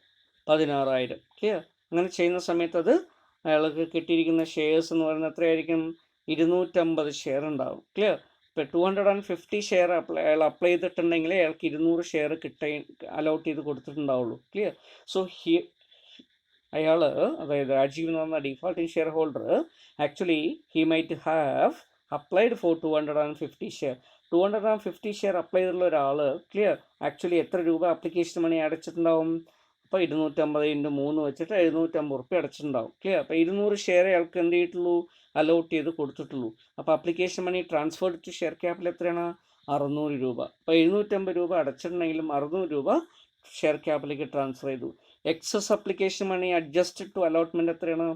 16,000. ക്ലിയർ. അങ്ങനെ ചെയ്യുന്ന സമയത്ത് അത് അയാൾക്ക് കിട്ടിയിരിക്കുന്ന ഷെയർസ് എന്ന് പറയുന്നത് എത്രയായിരിക്കും? 250 ഷെയർ ഉണ്ടാവും. ക്ലിയർ. ഇപ്പോൾ 250 ഷെയർ അയാൾ അപ്ലൈ ചെയ്തിട്ടുണ്ടെങ്കിൽ അയാൾക്ക് 200 ഷെയർ അലോട്ട് ചെയ്ത് കൊടുത്തിട്ടുണ്ടാവുള്ളൂ. ക്ലിയർ. സോ അയാൾ അതായത് രാജീവ് എന്ന് പറഞ്ഞ defaulting share holder actually he might have applied for 250 share. 250 share apply ചെയ്തിട്ടുള്ള ഒരാൾ ക്ലിയർ ആക്ച്വലി എത്ര രൂപ അപ്ലിക്കേഷൻ മണി അടച്ചിട്ടുണ്ടാവും? അപ്പോൾ 250 × 3 വെച്ചിട്ട് 750 റുപ്യ അടച്ചിട്ടുണ്ടാവും. ക്ലിയർ. അപ്പോൾ 200 ഷെയർ അയാൾക്ക് എന്ത് ചെയ്തിട്ടുള്ളൂ? അലോട്ട് ചെയ്ത് കൊടുത്തിട്ടുള്ളൂ. അപ്പോൾ application money transferred to share capital എത്രയാണ്? 600 രൂപ. അപ്പോൾ 750 രൂപ അടച്ചിട്ടുണ്ടെങ്കിലും 600 രൂപ ഷെയർ ക്യാപിറ്റലിലേക്ക് ട്രാൻസ്ഫർ ചെയ്തു. Excess application money adjusted to allotment എത്രയാണ്?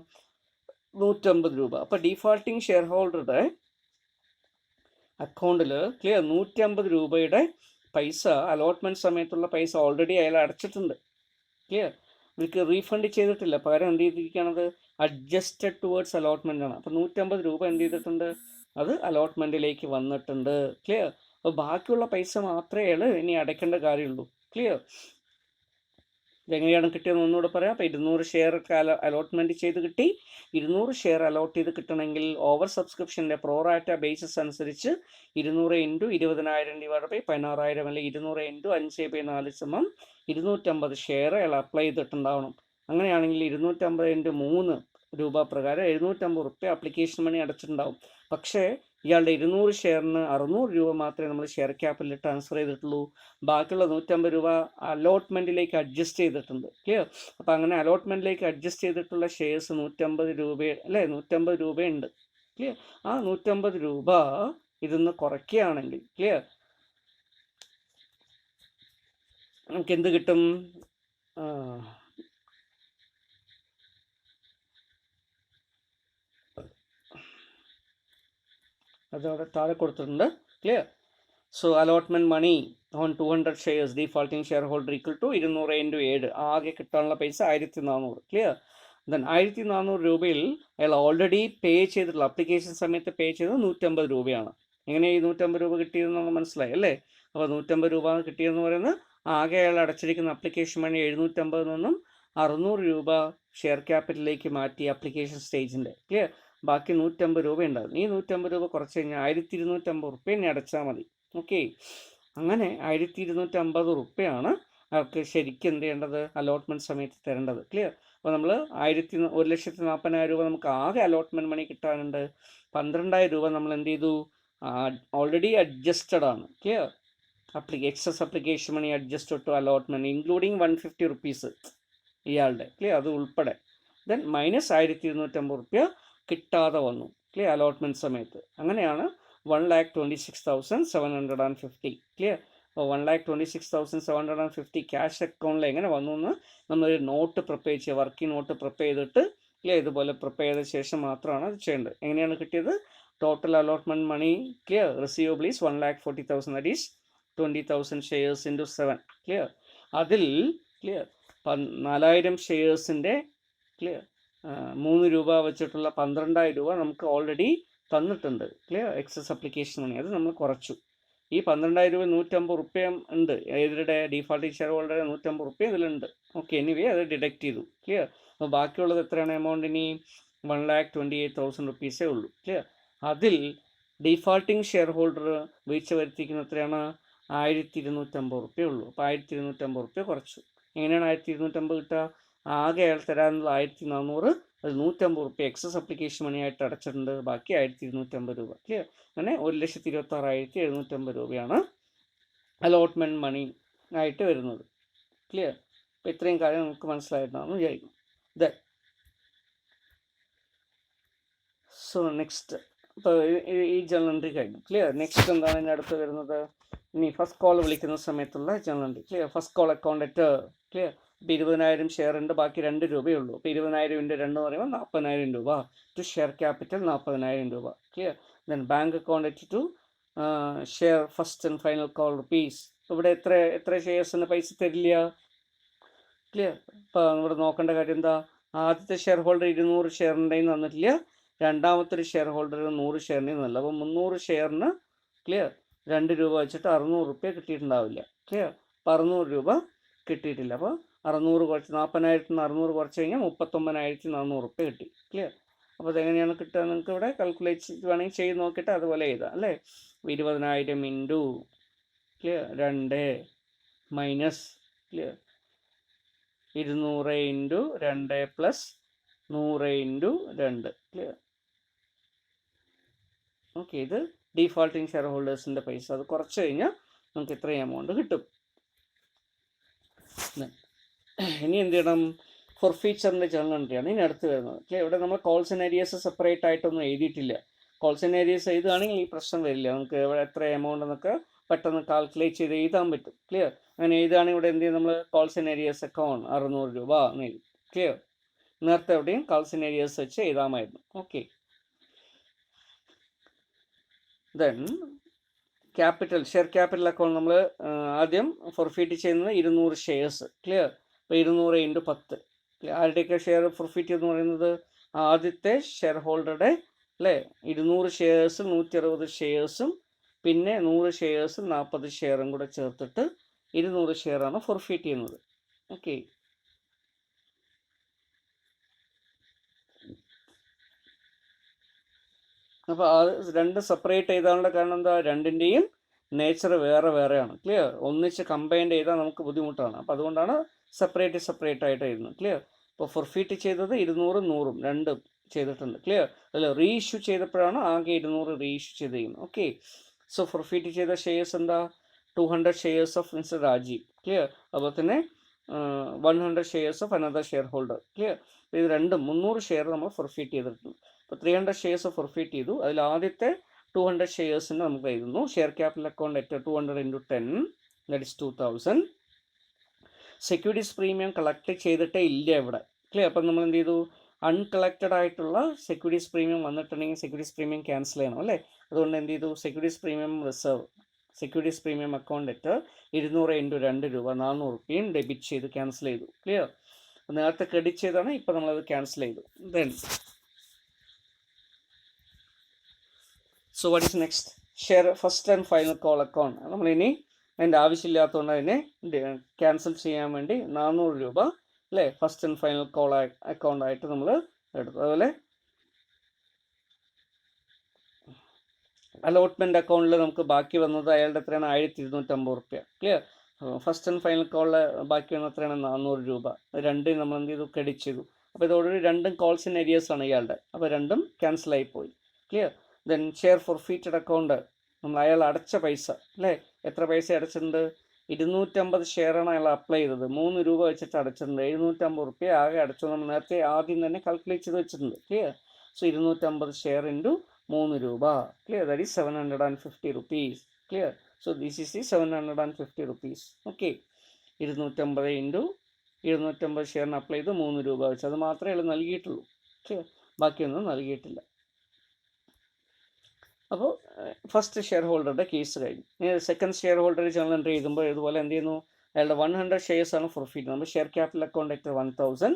150 രൂപ. അപ്പോൾ ഡീഫോൾട്ടിങ് ഷെയർ ഹോൾഡറുടെ അക്കൗണ്ടിൽ ക്ലിയർ 150 രൂപയുടെ പൈസ അലോട്ട്മെൻറ്റ് സമയത്തുള്ള പൈസ ഓൾറെഡി അയാൾ അടച്ചിട്ടുണ്ട്. ക്ലിയർ. ഇവർക്ക് റീഫണ്ട് ചെയ്തിട്ടില്ല, പകരം എന്ത് ചെയ്തിരിക്കുകയാണത്? അഡ്ജസ്റ്റഡ് ടുവേർഡ്സ് അലോട്ട്മെൻ്റ് ആണ്. അപ്പോൾ 150 രൂപ എന്ത് ചെയ്തിട്ടുണ്ട്? അത് അലോട്ട്മെൻറ്റിലേക്ക് വന്നിട്ടുണ്ട്. ക്ലിയർ. അപ്പോൾ ബാക്കിയുള്ള പൈസ മാത്രമേ അയാൾ ഇനി അടയ്ക്കേണ്ട കാര്യമുള്ളൂ. ക്ലിയർ. ഇതെങ്ങനെയാണ് കിട്ടിയെന്ന് ഒന്നുകൂടെ പറയാം. അപ്പോൾ 200 ഷെയർ അലോട്ട്മെൻറ്റ് ചെയ്ത് കിട്ടി. 200 ഷെയർ അലോട്ട് ചെയ്ത് കിട്ടണമെങ്കിൽ ഓവർ സബ്സ്ക്രിപ്ഷൻ്റെ പ്രോറാറ്റ ബേസിസ് അനുസരിച്ച് 200 × 20,000 ഡിവൈഡ് ബൈ 16,000 അല്ലെങ്കിൽ 200 × 5/4 സമം 250 ഷെയർ അയാൾ അപ്ലൈ ചെയ്തിട്ടുണ്ടാവണം. അങ്ങനെയാണെങ്കിൽ 250 × 3 രൂപ പ്രകാരം 750 റുപ്യ അപ്ലിക്കേഷൻ മണി അടച്ചിട്ടുണ്ടാവും. പക്ഷേ ഇയാളുടെ 200 ഷെയറിന് 600 രൂപ മാത്രമേ നമ്മൾ ഷെയർ ക്യാപിറ്റലിൽ ട്രാൻസ്ഫർ ചെയ്തിട്ടുള്ളൂ. ബാക്കിയുള്ള 150 രൂപ അലോട്ട്മെൻറ്റിലേക്ക് അഡ്ജസ്റ്റ് ചെയ്തിട്ടുണ്ട്. ക്ലിയർ. അപ്പോൾ അങ്ങനെ അലോട്ട്മെൻറ്റിലേക്ക് അഡ്ജസ്റ്റ് ചെയ്തിട്ടുള്ള ഷെയർസ് 150 രൂപ അല്ലേ 150 രൂപയുണ്ട്. ക്ലിയർ. ആ 150 രൂപ ഇതൊന്ന് കുറയ്ക്കുകയാണെങ്കിൽ ക്ലിയർ നമുക്ക് എന്ത് കിട്ടും? അതവിടെ താഴെ കൊടുത്തിട്ടുണ്ട്. Clear. So allotment money on 200 shares defaulting share holder equal to 200 × 7 ആകെ കിട്ടാനുള്ള പൈസ 1,400. ക്ലിയർ. ദെൻ 1,400 രൂപയിൽ അയാൾ ഓൾറെഡി പേ ചെയ്തിട്ടുള്ള അപ്ലിക്കേഷൻ സമയത്ത് പേ ചെയ്തത് 150 രൂപയാണ്. എങ്ങനെ ഈ 150 രൂപ കിട്ടിയതെന്ന് നമുക്ക് മനസ്സിലായി അല്ലേ? അപ്പോൾ 150 രൂപ കിട്ടിയെന്ന് പറയുന്നത് ആകെ അയാൾ അടച്ചിരിക്കുന്ന അപ്ലിക്കേഷൻ മണി 750 നിന്നും 600 രൂപ ഷെയർ ക്യാപിറ്റലിലേക്ക് മാറ്റി അപ്ലിക്കേഷൻ സ്റ്റേജിൻ്റെ. ക്ലിയർ. ബാക്കി 150 രൂപ ഉണ്ടാകും. ഈ 150 രൂപ കുറച്ച് കഴിഞ്ഞാൽ 1,250 റുപ്യ ഇനി അടച്ചാൽ മതി. ഓക്കെ. അങ്ങനെ 1,250 റുപ്യയാണ് അവർക്ക് ശരിക്കും എന്ത് ചെയ്യേണ്ടത്? അലോട്ട്മെൻറ്റ് സമയത്ത് തരേണ്ടത്. ക്ലിയർ. അപ്പോൾ നമ്മൾ 1,40,40,000 രൂപ നമുക്ക് ആകെ അലോട്ട്മെൻറ്റ് മണി കിട്ടാനുണ്ട്. 12,000 രൂപ നമ്മൾ എന്ത് ചെയ്തു? ഓൾറെഡി അഡ്ജസ്റ്റഡ് ആണ്. Clear. Excess application money adjusted to allotment including 150 rupees ഇയാളുടെ. ക്ലിയർ. അത് ഉൾപ്പെടെ. ദെൻ മൈനസ് 1,250 റുപ്യ കിട്ടാതെ വന്നു. ക്ലിയർ. അലോട്ട്മെൻറ്റ് സമയത്ത്. അങ്ങനെയാണ് 1,26,750. ക്ലിയർ. അപ്പോൾ 1,26,750 ക്യാഷ് അക്കൗണ്ടിൽ എങ്ങനെ വന്നു എന്ന് നമ്മളൊരു നോട്ട് പ്രിപ്പയർ ചെയ്യുക, വർക്കിംഗ് നോട്ട് പ്രിപ്പയർ ചെയ്തിട്ട് ക്ലിയർ ഇതുപോലെ പ്രിപ്പയർ ചെയ്ത ശേഷം മാത്രമാണ് അത് ചെയ്യേണ്ടത്. എങ്ങനെയാണ് കിട്ടിയത്? total allotment money, clear, receivable is 1,40,000, that is 20,000 shares into 7, clear. അതിൽ ക്ലിയർ 4,000 ഷെയർസിൻ്റെ ക്ലിയർ 3 രൂപ വെച്ചിട്ടുള്ള 12,000 രൂപ നമുക്ക് ഓൾറെഡി തന്നിട്ടുണ്ട്, ക്ലിയർ, എക്സസ് അപ്ലിക്കേഷൻ മണി. അത് നമ്മൾ കുറച്ചു. ഈ 12,000 രൂപ 150 റുപ്യ ഉണ്ട്, ഏതിരുടെ ഡീഫാൾട്ടിംഗ് ഷെയർ ഹോൾഡറെ 150 റുപ്യ ഇതിലുണ്ട്. ഓക്കെ, എനിവേ അത് ഡിഡക്റ്റ് ചെയ്തു, ക്ലിയർ. അപ്പോൾ ബാക്കിയുള്ളത് എത്രയാണ് എമൗണ്ട്? ഇനി 1,28,000 റുപ്പീസേ ഉള്ളൂ, ക്ലിയർ. അതിൽ ഡീഫാൾട്ടിംഗ് ഷെയർ ഹോൾഡർ വീഴ്ച വരുത്തിക്കുന്ന എത്രയാണ്? 1,250 റുപ്യ ഉള്ളൂ. അപ്പോൾ 1,250 റുപ്യ കുറച്ചു. എങ്ങനെയാണ് 1,250 കിട്ടുക? ആകെ അയാൾ തരാനുള്ള 1,400, അത് 150 റുപ്യ എക്സസ് അപ്ലിക്കേഷൻ മണിയായിട്ട് അടച്ചിട്ടുണ്ട്, ബാക്കി 1,250 രൂപ, ക്ലിയർ. അങ്ങനെ 1,26,750 രൂപയാണ് അലോട്ട്മെൻറ്റ് മണി ആയിട്ട് വരുന്നത്, ക്ലിയർ. അപ്പോൾ ഇത്രയും കാര്യം നമുക്ക് മനസ്സിലായിട്ടാണെന്ന് വിചാരിക്കും. ദെൻ സോ നെക്സ്റ്റ്, ഇപ്പോൾ ഈ ജേണൽ എൻട്രി കഴിഞ്ഞു, ക്ലിയർ. നെക്സ്റ്റ് എന്താണ് ഇനി അടുത്ത് വരുന്നത്? ഇനി ഫസ്റ്റ് കോൾ വിളിക്കുന്ന സമയത്തുള്ള journal entry, clear. First call account at, clear. ഇപ്പോൾ 20,000 ഷെയർ ഉണ്ട്, ബാക്കി 2 രൂപയുള്ളൂ. അപ്പോൾ 20,000 × 2 എന്ന് പറയുമ്പോൾ 40,000 രൂപ. ടു ഷെയർ ക്യാപിറ്റൽ 40,000 രൂപ, clear. Then bank account at to share first and final call rupees. ഇവിടെ എത്ര ഷെയർസിന് പൈസ തരില്ല, ക്ലിയർ. ഇപ്പോൾ ഇവിടെ നോക്കേണ്ട കാര്യം എന്താ? ആദ്യത്തെ ഷെയർ ഹോൾഡർ 200 ഷെയറിൻ്റെയും തന്നിട്ടില്ല, രണ്ടാമത്തെ ഒരു ഷെയർ ഹോൾഡർ 100 ഷെയറിൻ്റെയും തന്നില്ല. അപ്പോൾ 300 ഷെയറിന്, ക്ലിയർ, 2 രൂപ വെച്ചിട്ട് 600 റുപ്യ കിട്ടിയിട്ടുണ്ടാവില്ല, ക്ലിയർ. അപ്പോൾ 600 രൂപ കിട്ടിയിട്ടില്ല. അപ്പോൾ 600 കുറച്ച് 40,000 600 കുറച്ച് കഴിഞ്ഞാൽ 39,400 റുപ്യ കിട്ടി, ക്ലിയർ. അപ്പോൾ അതെങ്ങനെയാണ് കിട്ടുക? നിങ്ങൾക്ക് ഇവിടെ കാൽക്കുലേറ്റ് വേണമെങ്കിൽ ചെയ്ത് നോക്കിയിട്ട് അതുപോലെ എഴുതാം, അല്ലേ. 20,000 into, clear, 2 minus, clear, 200 into 2 plus 100 into 2, clear. Okay, ഇത് ഡീഫാൾട്ടിങ് ഷെയർ ഹോൾഡേഴ്സിൻ്റെ പൈസ. അത് കുറച്ച് കഴിഞ്ഞാൽ നമുക്ക് ഇത്രയും എമൗണ്ട് കിട്ടും. ഇനി എന്ത് ചെയ്യണം? ഫോർഫീച്ചറിൻ്റെ ജേണൽ എൻട്രിയാണ് ഇനി അടുത്ത് വരുന്നത്, ക്ലിയർ. ഇവിടെ നമ്മൾ കോൾസ് ആൻഡ് ഏരിയസ് സെപ്പറേറ്റ് ആയിട്ടൊന്നും എഴുതിയിട്ടില്ല. കോൾസ് ആൻഡ് ഏരിയസ് എഴുതുകയാണെങ്കിൽ ഈ പ്രശ്നം വരില്ല. നമുക്ക് ഇവിടെ എത്ര എമൗണ്ട് എന്നൊക്കെ പെട്ടെന്ന് കാൽക്കുലേറ്റ് ചെയ്ത് എഴുതാൻ പറ്റും, ക്ലിയർ. അങ്ങനെ എഴുതുകയാണെങ്കിൽ ഇവിടെ എന്ത് ചെയ്യും? നമ്മൾ കോൾസ് ആൻഡ് ഏരിയസ് അക്കൗണ്ട് 600 രൂപ എന്ന് എഴുതും, ക്ലിയർ. നേരത്തെ എവിടെയും കോൾസ് ആൻഡ് ഏരിയസ് വെച്ച് എഴുതാമായിരുന്നു. Okay, then capital, share capital account നമ്മൾ ആദ്യം ഫോർഫീറ്റ് ചെയ്യുന്നത് 200 ഷെയർസ്, ക്ലിയർ. അപ്പോൾ 200 × 10, ആരുടെയൊക്കെ ഷെയർ ഫോർഫീറ്റ് എന്ന് പറയുന്നത്? ആദ്യത്തെ ഷെയർ ഹോൾഡറുടെ, അല്ലേ. 200 ഷെയർസും 160 ഷെയർസും പിന്നെ 100 ഷെയർസും 40 ഷെയറും കൂടെ ചേർത്തിട്ട് 200 ഷെയറാണ് ഫോർഫീറ്റ് ചെയ്യുന്നത്. ഓക്കെ, അപ്പോൾ അത് രണ്ട് സെപ്പറേറ്റ് ചെയ്താനുള്ള കാരണം എന്താ? രണ്ടിൻ്റെയും നേച്ചർ വേറെ വേറെയാണ്, ക്ലിയർ. ഒന്നിച്ച് കമ്പൈൻഡ് ചെയ്താൽ നമുക്ക് ബുദ്ധിമുട്ടാണ്. അപ്പോൾ അതുകൊണ്ടാണ് സെപ്പറേറ്റ് ആയിട്ട് എഴുതുന്നത്, ക്ലിയർ. ഇപ്പോൾ ഫോർഫീറ്റ് ചെയ്തത് 200 100 രണ്ടും ചെയ്തിട്ടുണ്ട്, ക്ലിയർ. അതിൽ റീഇഷ്യൂ ചെയ്തപ്പോഴാണ് ആകെ 200 റീഇഷ്യൂ ചെയ്തിരിക്കുന്നത്. ഓക്കെ, സോ ഫോർഫീറ്റ് ചെയ്ത ഷെയർസ് എന്താ? 200 shares of mister Rajeev, clear. അതുപോലെ തന്നെ 100 shares of another shareholder, clear. ഇത് രണ്ടും 300 ഷെയർ നമ്മൾ ഫോർഫീറ്റ് ചെയ്തിട്ടുണ്ട്. ഇപ്പോൾ 300 ഷെയർസ് ഫോർഫീറ്റ് ചെയ്തു. അതിൽ ആദ്യത്തെ 200 ഷെയർസിന് നമുക്ക് എഴുതുന്നു share capital account at 200 × 10, that is 2,000. Securities premium collect ചെയ്തിട്ടേ ഇല്ല ഇവിടെ, ക്ലിയർ. അപ്പം നമ്മൾ എന്ത് ചെയ്തു? അൺകളക്റ്റഡ് ആയിട്ടുള്ള സെക്യൂരിറ്റീസ് പ്രീമിയം വന്നിട്ടുണ്ടെങ്കിൽ സെക്യൂരിറ്റീസ് പ്രീമിയം ക്യാൻസൽ ചെയ്യണം, അല്ലേ. അതുകൊണ്ട് എന്ത് ചെയ്തു? Securities premium reserve, securities premium account at 200 × 2 രൂപ 400 റുപ്യയും ഡെബിറ്റ് ചെയ്തു, ക്യാൻസൽ ചെയ്തു, ക്ലിയർ. നേരത്തെ ക്രെഡിറ്റ് ചെയ്താണ്, ഇപ്പോൾ നമ്മളത് ക്യാൻസൽ ചെയ്തു. Then so what is next? Share first and final call account. നമ്മളിനി അതിൻ്റെ ആവശ്യമില്ലാത്തതുകൊണ്ട് അതിനെ ക്യാൻസൽ ചെയ്യാൻ വേണ്ടി 400 രൂപ, അല്ലേ, first and final call account ആയിട്ട് നമ്മൾ എടുത്തു. അതുപോലെ അലോട്ട്മെൻറ്റ് അക്കൗണ്ടിൽ നമുക്ക് ബാക്കി വന്നത് അയാളുടെ എത്രയാണ്? 1,250 റുപ്യ, ക്ലിയർ. ഫസ്റ്റ് ആൻഡ് ഫൈനൽ കോളിൽ ബാക്കി വന്നത് എത്രയാണ്? 400 രൂപ. രണ്ടും നമ്മൾ എന്ത് ചെയ്തു? ക്രെഡിറ്റ് ചെയ്തു. അപ്പോൾ ഇതോടൊരു രണ്ടും കോൾസ് ഇൻ ഏരിയസ് ആണ് ഇയാളുടെ, അപ്പോൾ രണ്ടും ക്യാൻസലായി പോയി, clear. Then share forfeited account, നമ്മൾ അയാൾ അടച്ച പൈസ, അല്ലേ. എത്ര പൈസ അടച്ചിട്ടുണ്ട്? 250 ഷെയറാണ് അയാൾ അപ്ലൈ ചെയ്തത്, 3 രൂപ വെച്ചിട്ട് അടച്ചിട്ടുണ്ട്. 750 റുപ്യ ആകെ അടച്ചു. നമ്മൾ നേരത്തെ ആദ്യം തന്നെ കാൽക്കുലേറ്റ് ചെയ്ത് വെച്ചിട്ടുണ്ട്, ക്ലിയർ. സോ 250 ഷെയർ ഇൻറ്റു 3 രൂപ, clear, that is 750 rupees, clear. So this is the 750 rupees. Okay, 250 into 250 ഷെയറിന് അപ്ലൈ ചെയ്ത് 3 രൂപ വെച്ച്, അത് മാത്രമേ അയാൾ നൽകിയിട്ടുള്ളൂ, ക്ലിയർ. ബാക്കിയൊന്നും നൽകിയിട്ടില്ല. അപ്പോൾ ഫസ്റ്റ് ഷെയർ ഹോൾഡറുടെ കേസ് കഴിഞ്ഞു. Second share holder journal entry എഴുതുമ്പോൾ ഇതുപോലെ എന്ത് ചെയ്യുന്നു, അയാളുടെ 100 ഷെയർസ് ആണ് ഫോർഫീറ്റ്. നമ്മൾ ഷെയർ ക്യാപിറ്റൽ അക്കൗണ്ട് അറ്റ് 1000.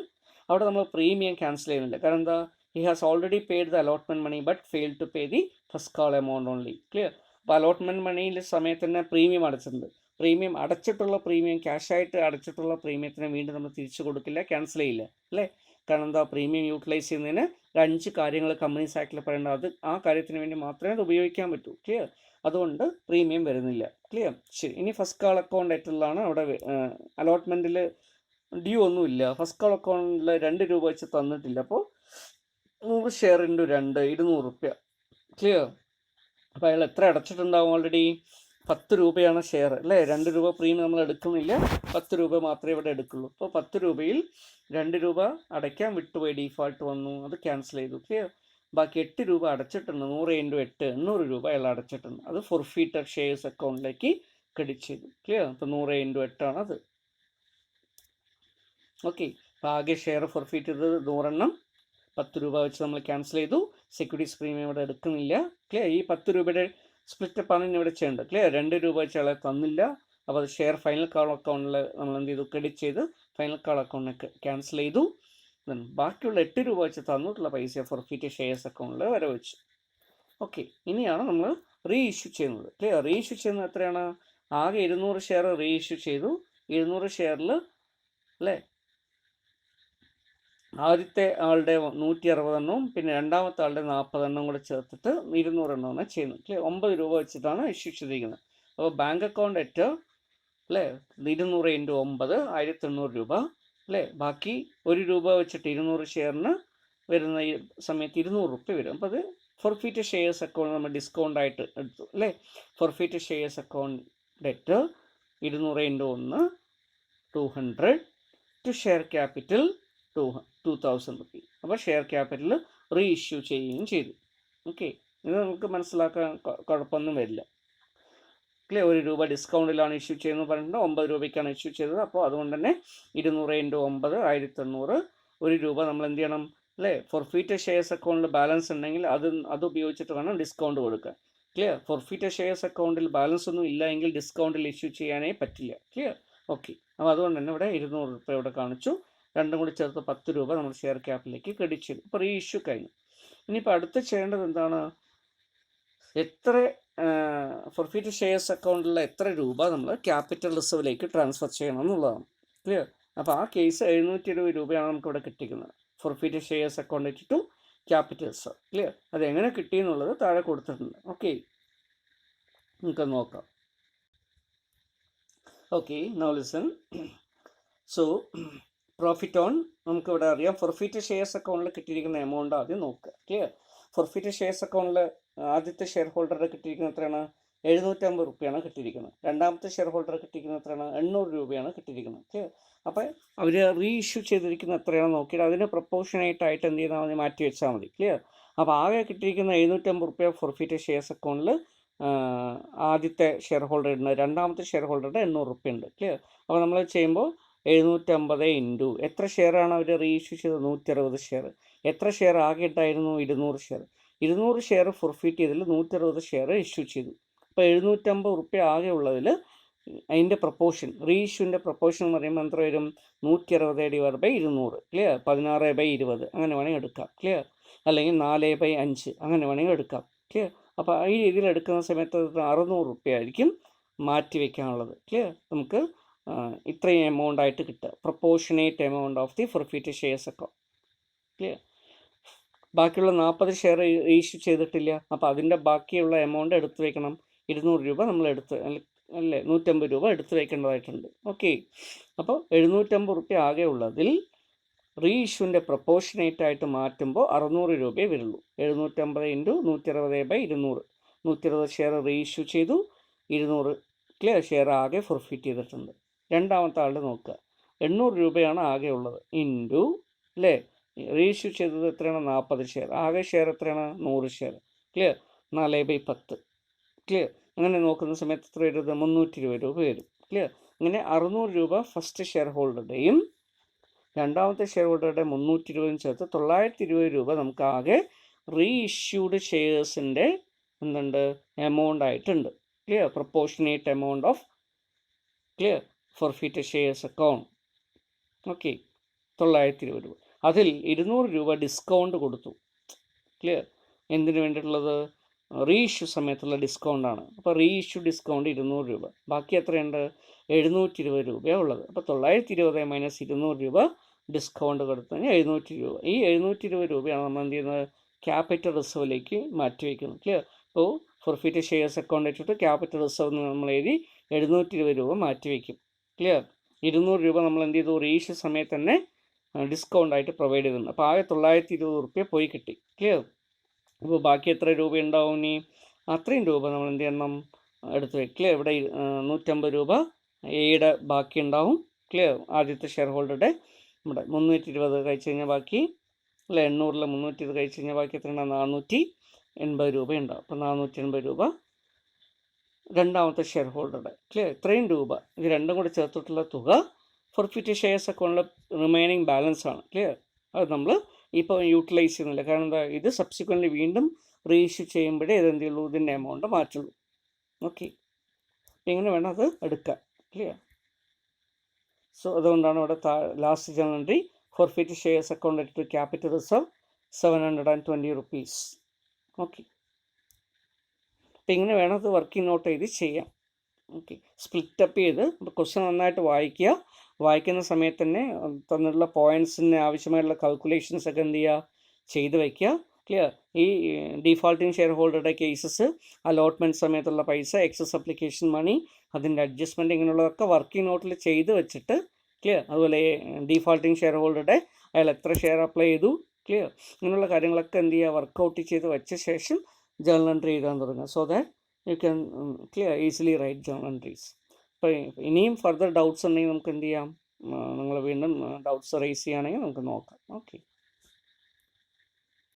അവിടെ നമ്മൾ പ്രീമിയം ക്യാൻസൽ ചെയ്യുന്നില്ല. കാരണം എന്താ, he has already paid the allotment money but fail to pay the first call amount only. Clear? അപ്പോൾ അലോട്ട്മെൻറ്റ് മണിയിൽ സമയത്ത് തന്നെ പ്രീമിയം അടച്ചിട്ടുണ്ട്. പ്രീമിയം അടച്ചിട്ടുള്ള പ്രീമിയം, ക്യാഷായിട്ട് അടച്ചിട്ടുള്ള പ്രീമിയത്തിന് വീണ്ടും നമ്മൾ തിരിച്ചു കൊടുക്കില്ല, ക്യാൻസൽ ചെയ്യില്ല അല്ലേ? കാരണം എന്താ, പ്രീമിയം യൂട്ടിലൈസ് ചെയ്യുന്നതിന് 5 കാര്യങ്ങൾ കമ്പനീസ് ആക്ടിൽ പറയേണ്ടത്, അത് ആ കാര്യത്തിന് വേണ്ടി മാത്രമേ അത് ഉപയോഗിക്കാൻ പറ്റൂ. ക്ലിയർ? അതുകൊണ്ട് പ്രീമിയം വരുന്നില്ല. ക്ലിയർ? ശരി. ഇനി ഫസ്റ്റ് കാൾ അക്കൗണ്ട് ആയിട്ടുള്ളതാണ്. അവിടെ അലോട്ട്മെൻറ്റിൽ ഡ്യൂ ഒന്നുമില്ല. ഫസ്റ്റ് കാൾ അക്കൗണ്ടിൽ 2 രൂപ വെച്ച് തന്നിട്ടില്ല. അപ്പോൾ 100 ഷെയർ ഇൻറ്റു 2 200 റുപ്യ. ക്ലിയർ? അപ്പോൾ അയാൾ എത്ര അടച്ചിട്ടുണ്ടാവും? ഓൾറെഡി 10 രൂപയാണ് ഷെയർ അല്ലേ? 2 രൂപ പ്രീമിയം നമ്മൾ എടുക്കുന്നില്ല, 10 രൂപ മാത്രമേ ഇവിടെ എടുക്കുള്ളൂ. അപ്പോൾ 10 രൂപയിൽ 2 രൂപ അടയ്ക്കാൻ വിട്ടുപോയി, ഡീഫാൾട്ട് വന്നു, അത് ക്യാൻസൽ ചെയ്തു. ക്ലിയർ? ബാക്കി 8 രൂപ അടച്ചിട്ടുണ്ട്. 100 × 8 800 രൂപ അയാൾ അടച്ചിട്ടുണ്ട്. അത് ഫോർഫീറ്റഡ് ഷെയർസ് അക്കൗണ്ടിലേക്ക് ക്രെഡിറ്റ് ചെയ്തു. ക്ലിയർ? അപ്പോൾ 100 × 8 ആണ് അത്. ഓക്കെ. അപ്പോൾ ആകെ ഷെയർ ഫോർഫീറ്റ് ചെയ്തത് 100 എണ്ണം. 10 രൂപ വെച്ച് നമ്മൾ ക്യാൻസൽ ചെയ്തു. സെക്യൂരിറ്റീസ് പ്രീമിയം ഇവിടെ എടുക്കുന്നില്ല. ക്ലിയർ? ഈ 10 രൂപയുടെ സ്പ്ലിറ്റപ്പ് ആണ് ഇവിടെ ചെയ്യേണ്ടത്. ക്ലിയർ? 2 രൂപ വെച്ച് അയാളെ തന്നില്ല. അപ്പോൾ അത് ഷെയർ ഫൈനൽ കാൾ അക്കൗണ്ടിൽ നമ്മൾ എന്ത് ചെയ്തു, ക്രെഡിറ്റ് ചെയ്ത് ഫൈനൽ കാൾ അക്കൗണ്ടിൽ ക്യാൻസൽ ചെയ്തു. ബാക്കിയുള്ള 8 രൂപ വെച്ച് തന്നിട്ടുള്ള പൈസ ഫോർഫീറ്റ് ഷെയർസ് അക്കൗണ്ടിൽ വരെ വെച്ചു. ഓക്കെ. ഇനിയാണ് നമ്മൾ റീ ഇഷ്യൂ ചെയ്യുന്നത്. ക്ലിയർ? റീ ഇഷ്യൂ ചെയ്യുന്നത് എത്രയാണ്? ആകെ 200 ഷെയർ റീ ഇഷ്യൂ ചെയ്തു. 200 ഷെയറിൽ അല്ലേ, ആദ്യത്തെ ആളുടെ 160 എണ്ണവും പിന്നെ രണ്ടാമത്തെ ആളുടെ 40 എണ്ണം കൂടെ ചേർത്തിട്ട് 200 എണ്ണമാണ് ചെയ്യുന്നത്. ക്ലിയർ? 9 രൂപ വെച്ചിട്ടാണ് ഇഷ്യൂ ചെയ്തിരിക്കുന്നത്. അപ്പോൾ ബാങ്ക് അക്കൗണ്ട് അറ്റ് അല്ലേ 200 × 9 1800 രൂപ അല്ലേ. ബാക്കി 1 രൂപ വെച്ചിട്ട് 200 ഷെയറിന് വരുന്ന ഈ സമയത്ത് 200 റുപ്യ വരും. അപ്പോൾ അത് ഫോർഫീറ്റ് ഷെയർസ് അക്കൗണ്ട് നമ്മൾ ഡിസ്കൗണ്ട് ആയിട്ട് എടുത്തു അല്ലേ. Forfeit shares account at 200 × 1 200 to share capital 2000 rupee. അപ്പോൾ ഷെയർ ക്യാപിറ്റൽ റീ ഇഷ്യൂ ചെയ്യുകയും ചെയ്തു. ഓക്കെ. ഇത് നമുക്ക് മനസ്സിലാക്കാൻ കുഴപ്പമൊന്നും വരില്ല. ക്ലിയർ? 1 രൂപ ഡിസ്കൗണ്ടിലാണ് ഇഷ്യൂ ചെയ്യുന്നത് പറഞ്ഞിട്ട് 9 രൂപയ്ക്കാണ് ഇഷ്യൂ ചെയ്തത്. അപ്പോൾ അതുകൊണ്ട് തന്നെ 200 × 9 1800. 1 രൂപ നമ്മൾ എന്ത് ചെയ്യണം അല്ലേ, ഫോർഫീറ്റ് ഷെയർസ് അക്കൗണ്ടിൽ ബാലൻസ് ഉണ്ടെങ്കിൽ അത് ഉപയോഗിച്ചിട്ട് വേണം ഡിസ്കൗണ്ട് കൊടുക്കാൻ. ക്ലിയർ? ഫോർഫീറ്റ് ഷെയർസ് അക്കൗണ്ടിൽ ബാലൻസ് ഒന്നും ഇല്ല എങ്കിൽ ഡിസ്കൗണ്ടിൽ ഇഷ്യൂ ചെയ്യാനേ പറ്റില്ല. ക്ലിയർ? ഓക്കെ. അപ്പോൾ അതുകൊണ്ട് തന്നെ ഇവിടെ 200 രൂപ ഇവിടെ കാണിച്ചു. രണ്ടും കൂടി ചേർത്ത് 10 രൂപ നമ്മൾ ഷെയർ ക്യാപിറ്റലിലേക്ക് ക്രെഡിറ്റ് ചെയ്തു. ഇപ്പോൾ റീ ഇഷ്യൂ കഴിഞ്ഞു. ഇനിയിപ്പോൾ അടുത്ത് ചെയ്യേണ്ടത് എന്താണ്, എത്ര ഫോർഫീറ്റ് ഷെയർസ് അക്കൗണ്ടിലുള്ള എത്ര രൂപ നമ്മൾ ക്യാപിറ്റൽ റിസർവിലേക്ക് ട്രാൻസ്ഫർ ചെയ്യണം എന്നുള്ളതാണ്. ക്ലിയർ? അപ്പോൾ ആ കേസ് 720 രൂപയാണ് നമുക്ക് ഇവിടെ കിട്ടിക്കുന്നത്. Forfeit shares account to capital reserve. Clear? അത് എങ്ങനെ കിട്ടി എന്നുള്ളത് താഴെ കൊടുത്തിട്ടുണ്ട്. ഓക്കെ, നമുക്ക് നോക്കാം. Okay, now listen. So profit on നമുക്ക് ഇവിടെ അറിയാം. ഫോർഫീറ്റ് ഷെയർസ് അക്കൗണ്ടിൽ കിട്ടിയിരിക്കുന്ന എമൗണ്ട് ആദ്യം നോക്കുക. ക്ലിയർ? ഫോർഫീറ്റ് ഷെയർസ് അക്കൗണ്ടിൽ ആദ്യത്തെ ഷെയർ ഹോൾഡറുടെ കിട്ടിയിരിക്കുന്നത് എത്രയാണ്? 750 റുപ്യാണ് കിട്ടിയിരിക്കുന്നത്. രണ്ടാമത്തെ ഷെയർ ഹോൾഡർ കിട്ടിയിരിക്കുന്നത് എത്രയാണ്? 800 രൂപയാണ് കിട്ടിയിരിക്കുന്നത്. ക്ലിയർ? അപ്പോൾ അവർ റീ ഇഷ്യൂ ചെയ്തിരിക്കുന്ന എത്രയാണെന്ന് നോക്കിയിട്ട് അതിന് പ്രൊപ്പോർഷനേറ്റായിട്ട് എന്ത് ചെയ്താൽ മതി, മാറ്റി വെച്ചാൽ മതി. ക്ലിയർ? അപ്പോൾ ആകെ കിട്ടിയിരിക്കുന്ന 750 റുപ്യ ഫോർഫീറ്റ് ഷെയർസ് അക്കൗണ്ടിൽ ആദ്യത്തെ ഷെയർ ഹോൾഡർ ഇടുന്നത്, രണ്ടാമത്തെ ഷെയർ ഹോൾഡറുടെ 800 റുപ്യ ഉണ്ട്. ക്ലിയർ? അപ്പോൾ നമ്മൾ ചെയ്യുമ്പോൾ 750 ഇൻറ്റു എത്ര ഷെയറാണ് അവർ റീ ഇഷ്യൂ ചെയ്തത്? 160 ഷെയർ. എത്ര ഷെയർ ആകെ ഉണ്ടായിരുന്നു? 200 ഷെയർ. 200 ഷെയർ ഫോർഫീറ്റ് ചെയ്തതിൽ 160 ഷെയർ ഇഷ്യൂ ചെയ്തു. അപ്പോൾ 750 റുപ്യ ആകെ ഉള്ളതിൽ അതിൻ്റെ പ്രപ്പോർഷൻ, റീ ഇഷ്യൂവിൻ്റെ പ്രപ്പോർഷൻ എന്ന് പറയുമ്പോൾ എത്ര വരും? 160/200. ക്ലിയർ? 16/20 അങ്ങനെ വേണമെങ്കിൽ എടുക്കാം. ക്ലിയർ? അല്ലെങ്കിൽ 4/5 അങ്ങനെ വേണമെങ്കിൽ എടുക്കാം. ക്ലിയർ? അപ്പോൾ ഈ രീതിയിൽ എടുക്കുന്ന സമയത്ത് 600 റുപ്യ ആയിരിക്കും മാറ്റി വയ്ക്കാനുള്ളത്. ക്ലിയർ? നമുക്ക് ഇത്രയും എമൗണ്ട് ആയിട്ട് കിട്ടുക, proportionate amount of the forfeit shares account. Clear? ബാക്കിയുള്ള 40 ഷെയർ ഇഷ്യൂ ചെയ്തിട്ടില്ല. അപ്പോൾ അതിൻ്റെ ബാക്കിയുള്ള എമൗണ്ട് എടുത്തു വയ്ക്കണം. 200 രൂപ നമ്മൾ അല്ലേ 150 രൂപ എടുത്തു വയ്ക്കേണ്ടതായിട്ടുണ്ട്. ഓക്കെ. അപ്പോൾ 750 റുപ്യ ആകെ ഉള്ളതിൽ റീ ഇഷ്യൂവിൻ്റെ പ്രൊപ്പോർഷനേറ്റ് ആയിട്ട് മാറ്റുമ്പോൾ 600 രൂപയെ വരുള്ളൂ. 750 ഇൻറ്റു 160/200. 160 ഷെയർ റീ ഇഷ്യൂ ചെയ്തു. 200 ക്ലിയർ ഷെയർ ആകെ ഫോർഫീറ്റ് ചെയ്തിട്ടുണ്ട്. രണ്ടാമത്തെ ആളുടെ നോക്കുക, 800 രൂപയാണ് ആകെ ഉള്ളത്. ഇൻറ്റു അല്ലേ റീ ഇഷ്യൂ ചെയ്തത് എത്രയാണ്? 40 ഷെയർ. ആകെ ഷെയർ എത്രയാണ്? 100 ഷെയർ. ക്ലിയർ? 4/10. ക്ലിയർ? അങ്ങനെ നോക്കുന്ന സമയത്ത് എത്ര വരുന്നത്? 320 രൂപ വരും. ക്ലിയർ? ഇങ്ങനെ 600 രൂപ ഫസ്റ്റ് ഷെയർ ഹോൾഡറുടെയും രണ്ടാമത്തെ ഷെയർ ഹോൾഡറുടെ 320 ചേർത്ത് 920 രൂപ നമുക്ക് ആകെ റീ ഇഷ്യൂഡ് ഷെയർസിൻ്റെ എന്തുണ്ട്, എമൗണ്ട് ആയിട്ടുണ്ട്. Clear, proportionate amount of clear forfeited shares account. Okay, 920 രൂപ. അതിൽ 200 രൂപ ഡിസ്കൗണ്ട് കൊടുത്തു. ക്ലിയർ, എന്തിനു വേണ്ടിയിട്ടുള്ളത്, റീഇഷ്യൂ സമയത്തുള്ള ഡിസ്കൗണ്ടാണ്. അപ്പോൾ റീഇഷ്യൂ ഡിസ്കൗണ്ട് 200 രൂപ. ബാക്കി എത്രയുണ്ട്, 720 രൂപയാണ് ഉള്ളത്. അപ്പോൾ 920 മൈനസ് 200 രൂപ ഡിസ്കൗണ്ട് കൊടുത്തു കഴിഞ്ഞാൽ 720 രൂപ. ഈ 720 രൂപയാണ് നമ്മൾ എന്ത് ചെയ്യുന്നത്, ക്യാപിറ്റൽ റിസർവിലേക്ക് മാറ്റി വയ്ക്കുന്നത്. ക്ലിയർ, അപ്പോൾ ഫോർഫീറ്റഡ് ഷെയർസ് അക്കൗണ്ട് വെച്ചിട്ട് ക്യാപിറ്റൽ റിസർവ് നമ്മൾ എഴുതി 720 രൂപ മാറ്റി വയ്ക്കും. ക്ലിയർ, 200 രൂപ നമ്മൾ എന്ത് ചെയ്തു, റീഇഷ്യൂ സമയത്ത് തന്നെ ഡിസ്കൗണ്ട് ആയിട്ട് പ്രൊവൈഡ് ചെയ്തിട്ടുണ്ട്. അപ്പോൾ ആകെ 920 റുപ്യ പോയി കിട്ടി. ക്ലിയർ, അപ്പോൾ ബാക്കി എത്ര രൂപ ഉണ്ടാവും, ഇനി അത്രയും രൂപ നമ്മൾ എന്ത് ചെയ്യണം, എടുത്ത് വയ്ക്കുക. ഇവിടെ 150 രൂപ എയുടെ ബാക്കി ഉണ്ടാവും. ക്ലിയർ, ആദ്യത്തെ ഷെയർ ഹോൾഡറുടെ നമ്മുടെ 320 കഴിച്ച് കഴിഞ്ഞാൽ ബാക്കി അല്ല, 800 320 കഴിച്ച് കഴിഞ്ഞാൽ ബാക്കി എത്ര ഉണ്ടാവും, 480 രൂപ ഉണ്ടാവും. അപ്പോൾ 480 രൂപ രണ്ടാമത്തെ ഷെയർ ഹോൾഡറുടെ. ക്ലിയർ, ഇത്രയും രൂപ ഇത് രണ്ടും കൂടി ചേർത്തിട്ടുള്ള തുക ഫോർഫീറ്റഡ് ഷെയർസ് അക്കൗണ്ടിലെ റിമൈനിങ് ബാലൻസ് ആണ്. ക്ലിയർ, അത് നമ്മൾ ഇപ്പോൾ യൂട്ടിലൈസ് ചെയ്യുന്നില്ല. കാരണം എന്താ, ഇത് സബ്സിക്വൻ്റ്ലി വീണ്ടും റീഇഷ്യൂ ചെയ്യുമ്പോഴേ ഇതെന്ത് ചെയ്യുള്ളൂ, ഇതിൻ്റെ എമൗണ്ട് മാറ്റുള്ളൂ. ഓക്കെ, ഇങ്ങനെ വേണം അത് എടുക്കാൻ. ക്ലിയർ, സോ അതുകൊണ്ടാണ് ഇവിടെ last journal entry forfeited shares account to capital reserve 720 rupees. Okay, അപ്പം ഇങ്ങനെ വേണം അത് വർക്കിംഗ് നോട്ട് ചെയ്ത് ചെയ്യാം. ഓക്കെ, സ്പ്ലിറ്റപ്പ് ചെയ്ത് ക്വസ്റ്റ്യൻ നന്നായിട്ട് വായിക്കുക. വായിക്കുന്ന സമയത്ത് തന്നെ തന്നിട്ടുള്ള പോയിൻറ്റ്സിന് ആവശ്യമായിട്ടുള്ള കാൽക്കുലേഷൻസ് ഒക്കെ എന്ത് ചെയ്യുക, ചെയ്ത് വയ്ക്കുക. ക്ലിയർ, ഈ ഡീഫാൾട്ടിങ് ഷെയർ ഹോൾഡറുടെ കേസസ്, അലോട്ട്മെൻറ്റ് സമയത്തുള്ള പൈസ, എക്സസ് അപ്ലിക്കേഷൻ മണി, അതിൻ്റെ അഡ്ജസ്റ്റ്മെൻറ്റ്, ഇങ്ങനെയുള്ളതൊക്കെ വർക്കിംഗ് നോട്ടിൽ ചെയ്ത് വെച്ചിട്ട്. ക്ലിയർ, അതുപോലെ ഡീഫാൾട്ടിങ് ഷെയർ ഹോൾഡറുടെ അയാൾ എത്ര ഷെയർ അപ്ലൈ ചെയ്തു. ക്ലിയർ, ഇങ്ങനെയുള്ള കാര്യങ്ങളൊക്കെ എന്ത് ചെയ്യുക, വർക്കൗട്ട് ചെയ്ത് വെച്ച ശേഷം ജേണൽ എൻട്രി എഴുതാൻ തുടങ്ങുക. So that you can clear easily write journal entries. അപ്പോൾ ഇനിയും ഫർദർ ഡൗട്ട്സ് ഉണ്ടെങ്കിൽ നമുക്ക് എന്ത് ചെയ്യാം, നിങ്ങൾ വീണ്ടും ഡൗട്ട്സ് റേസ് ചെയ്യുകയാണെങ്കിൽ നമുക്ക് നോക്കാം. ഓക്കെ.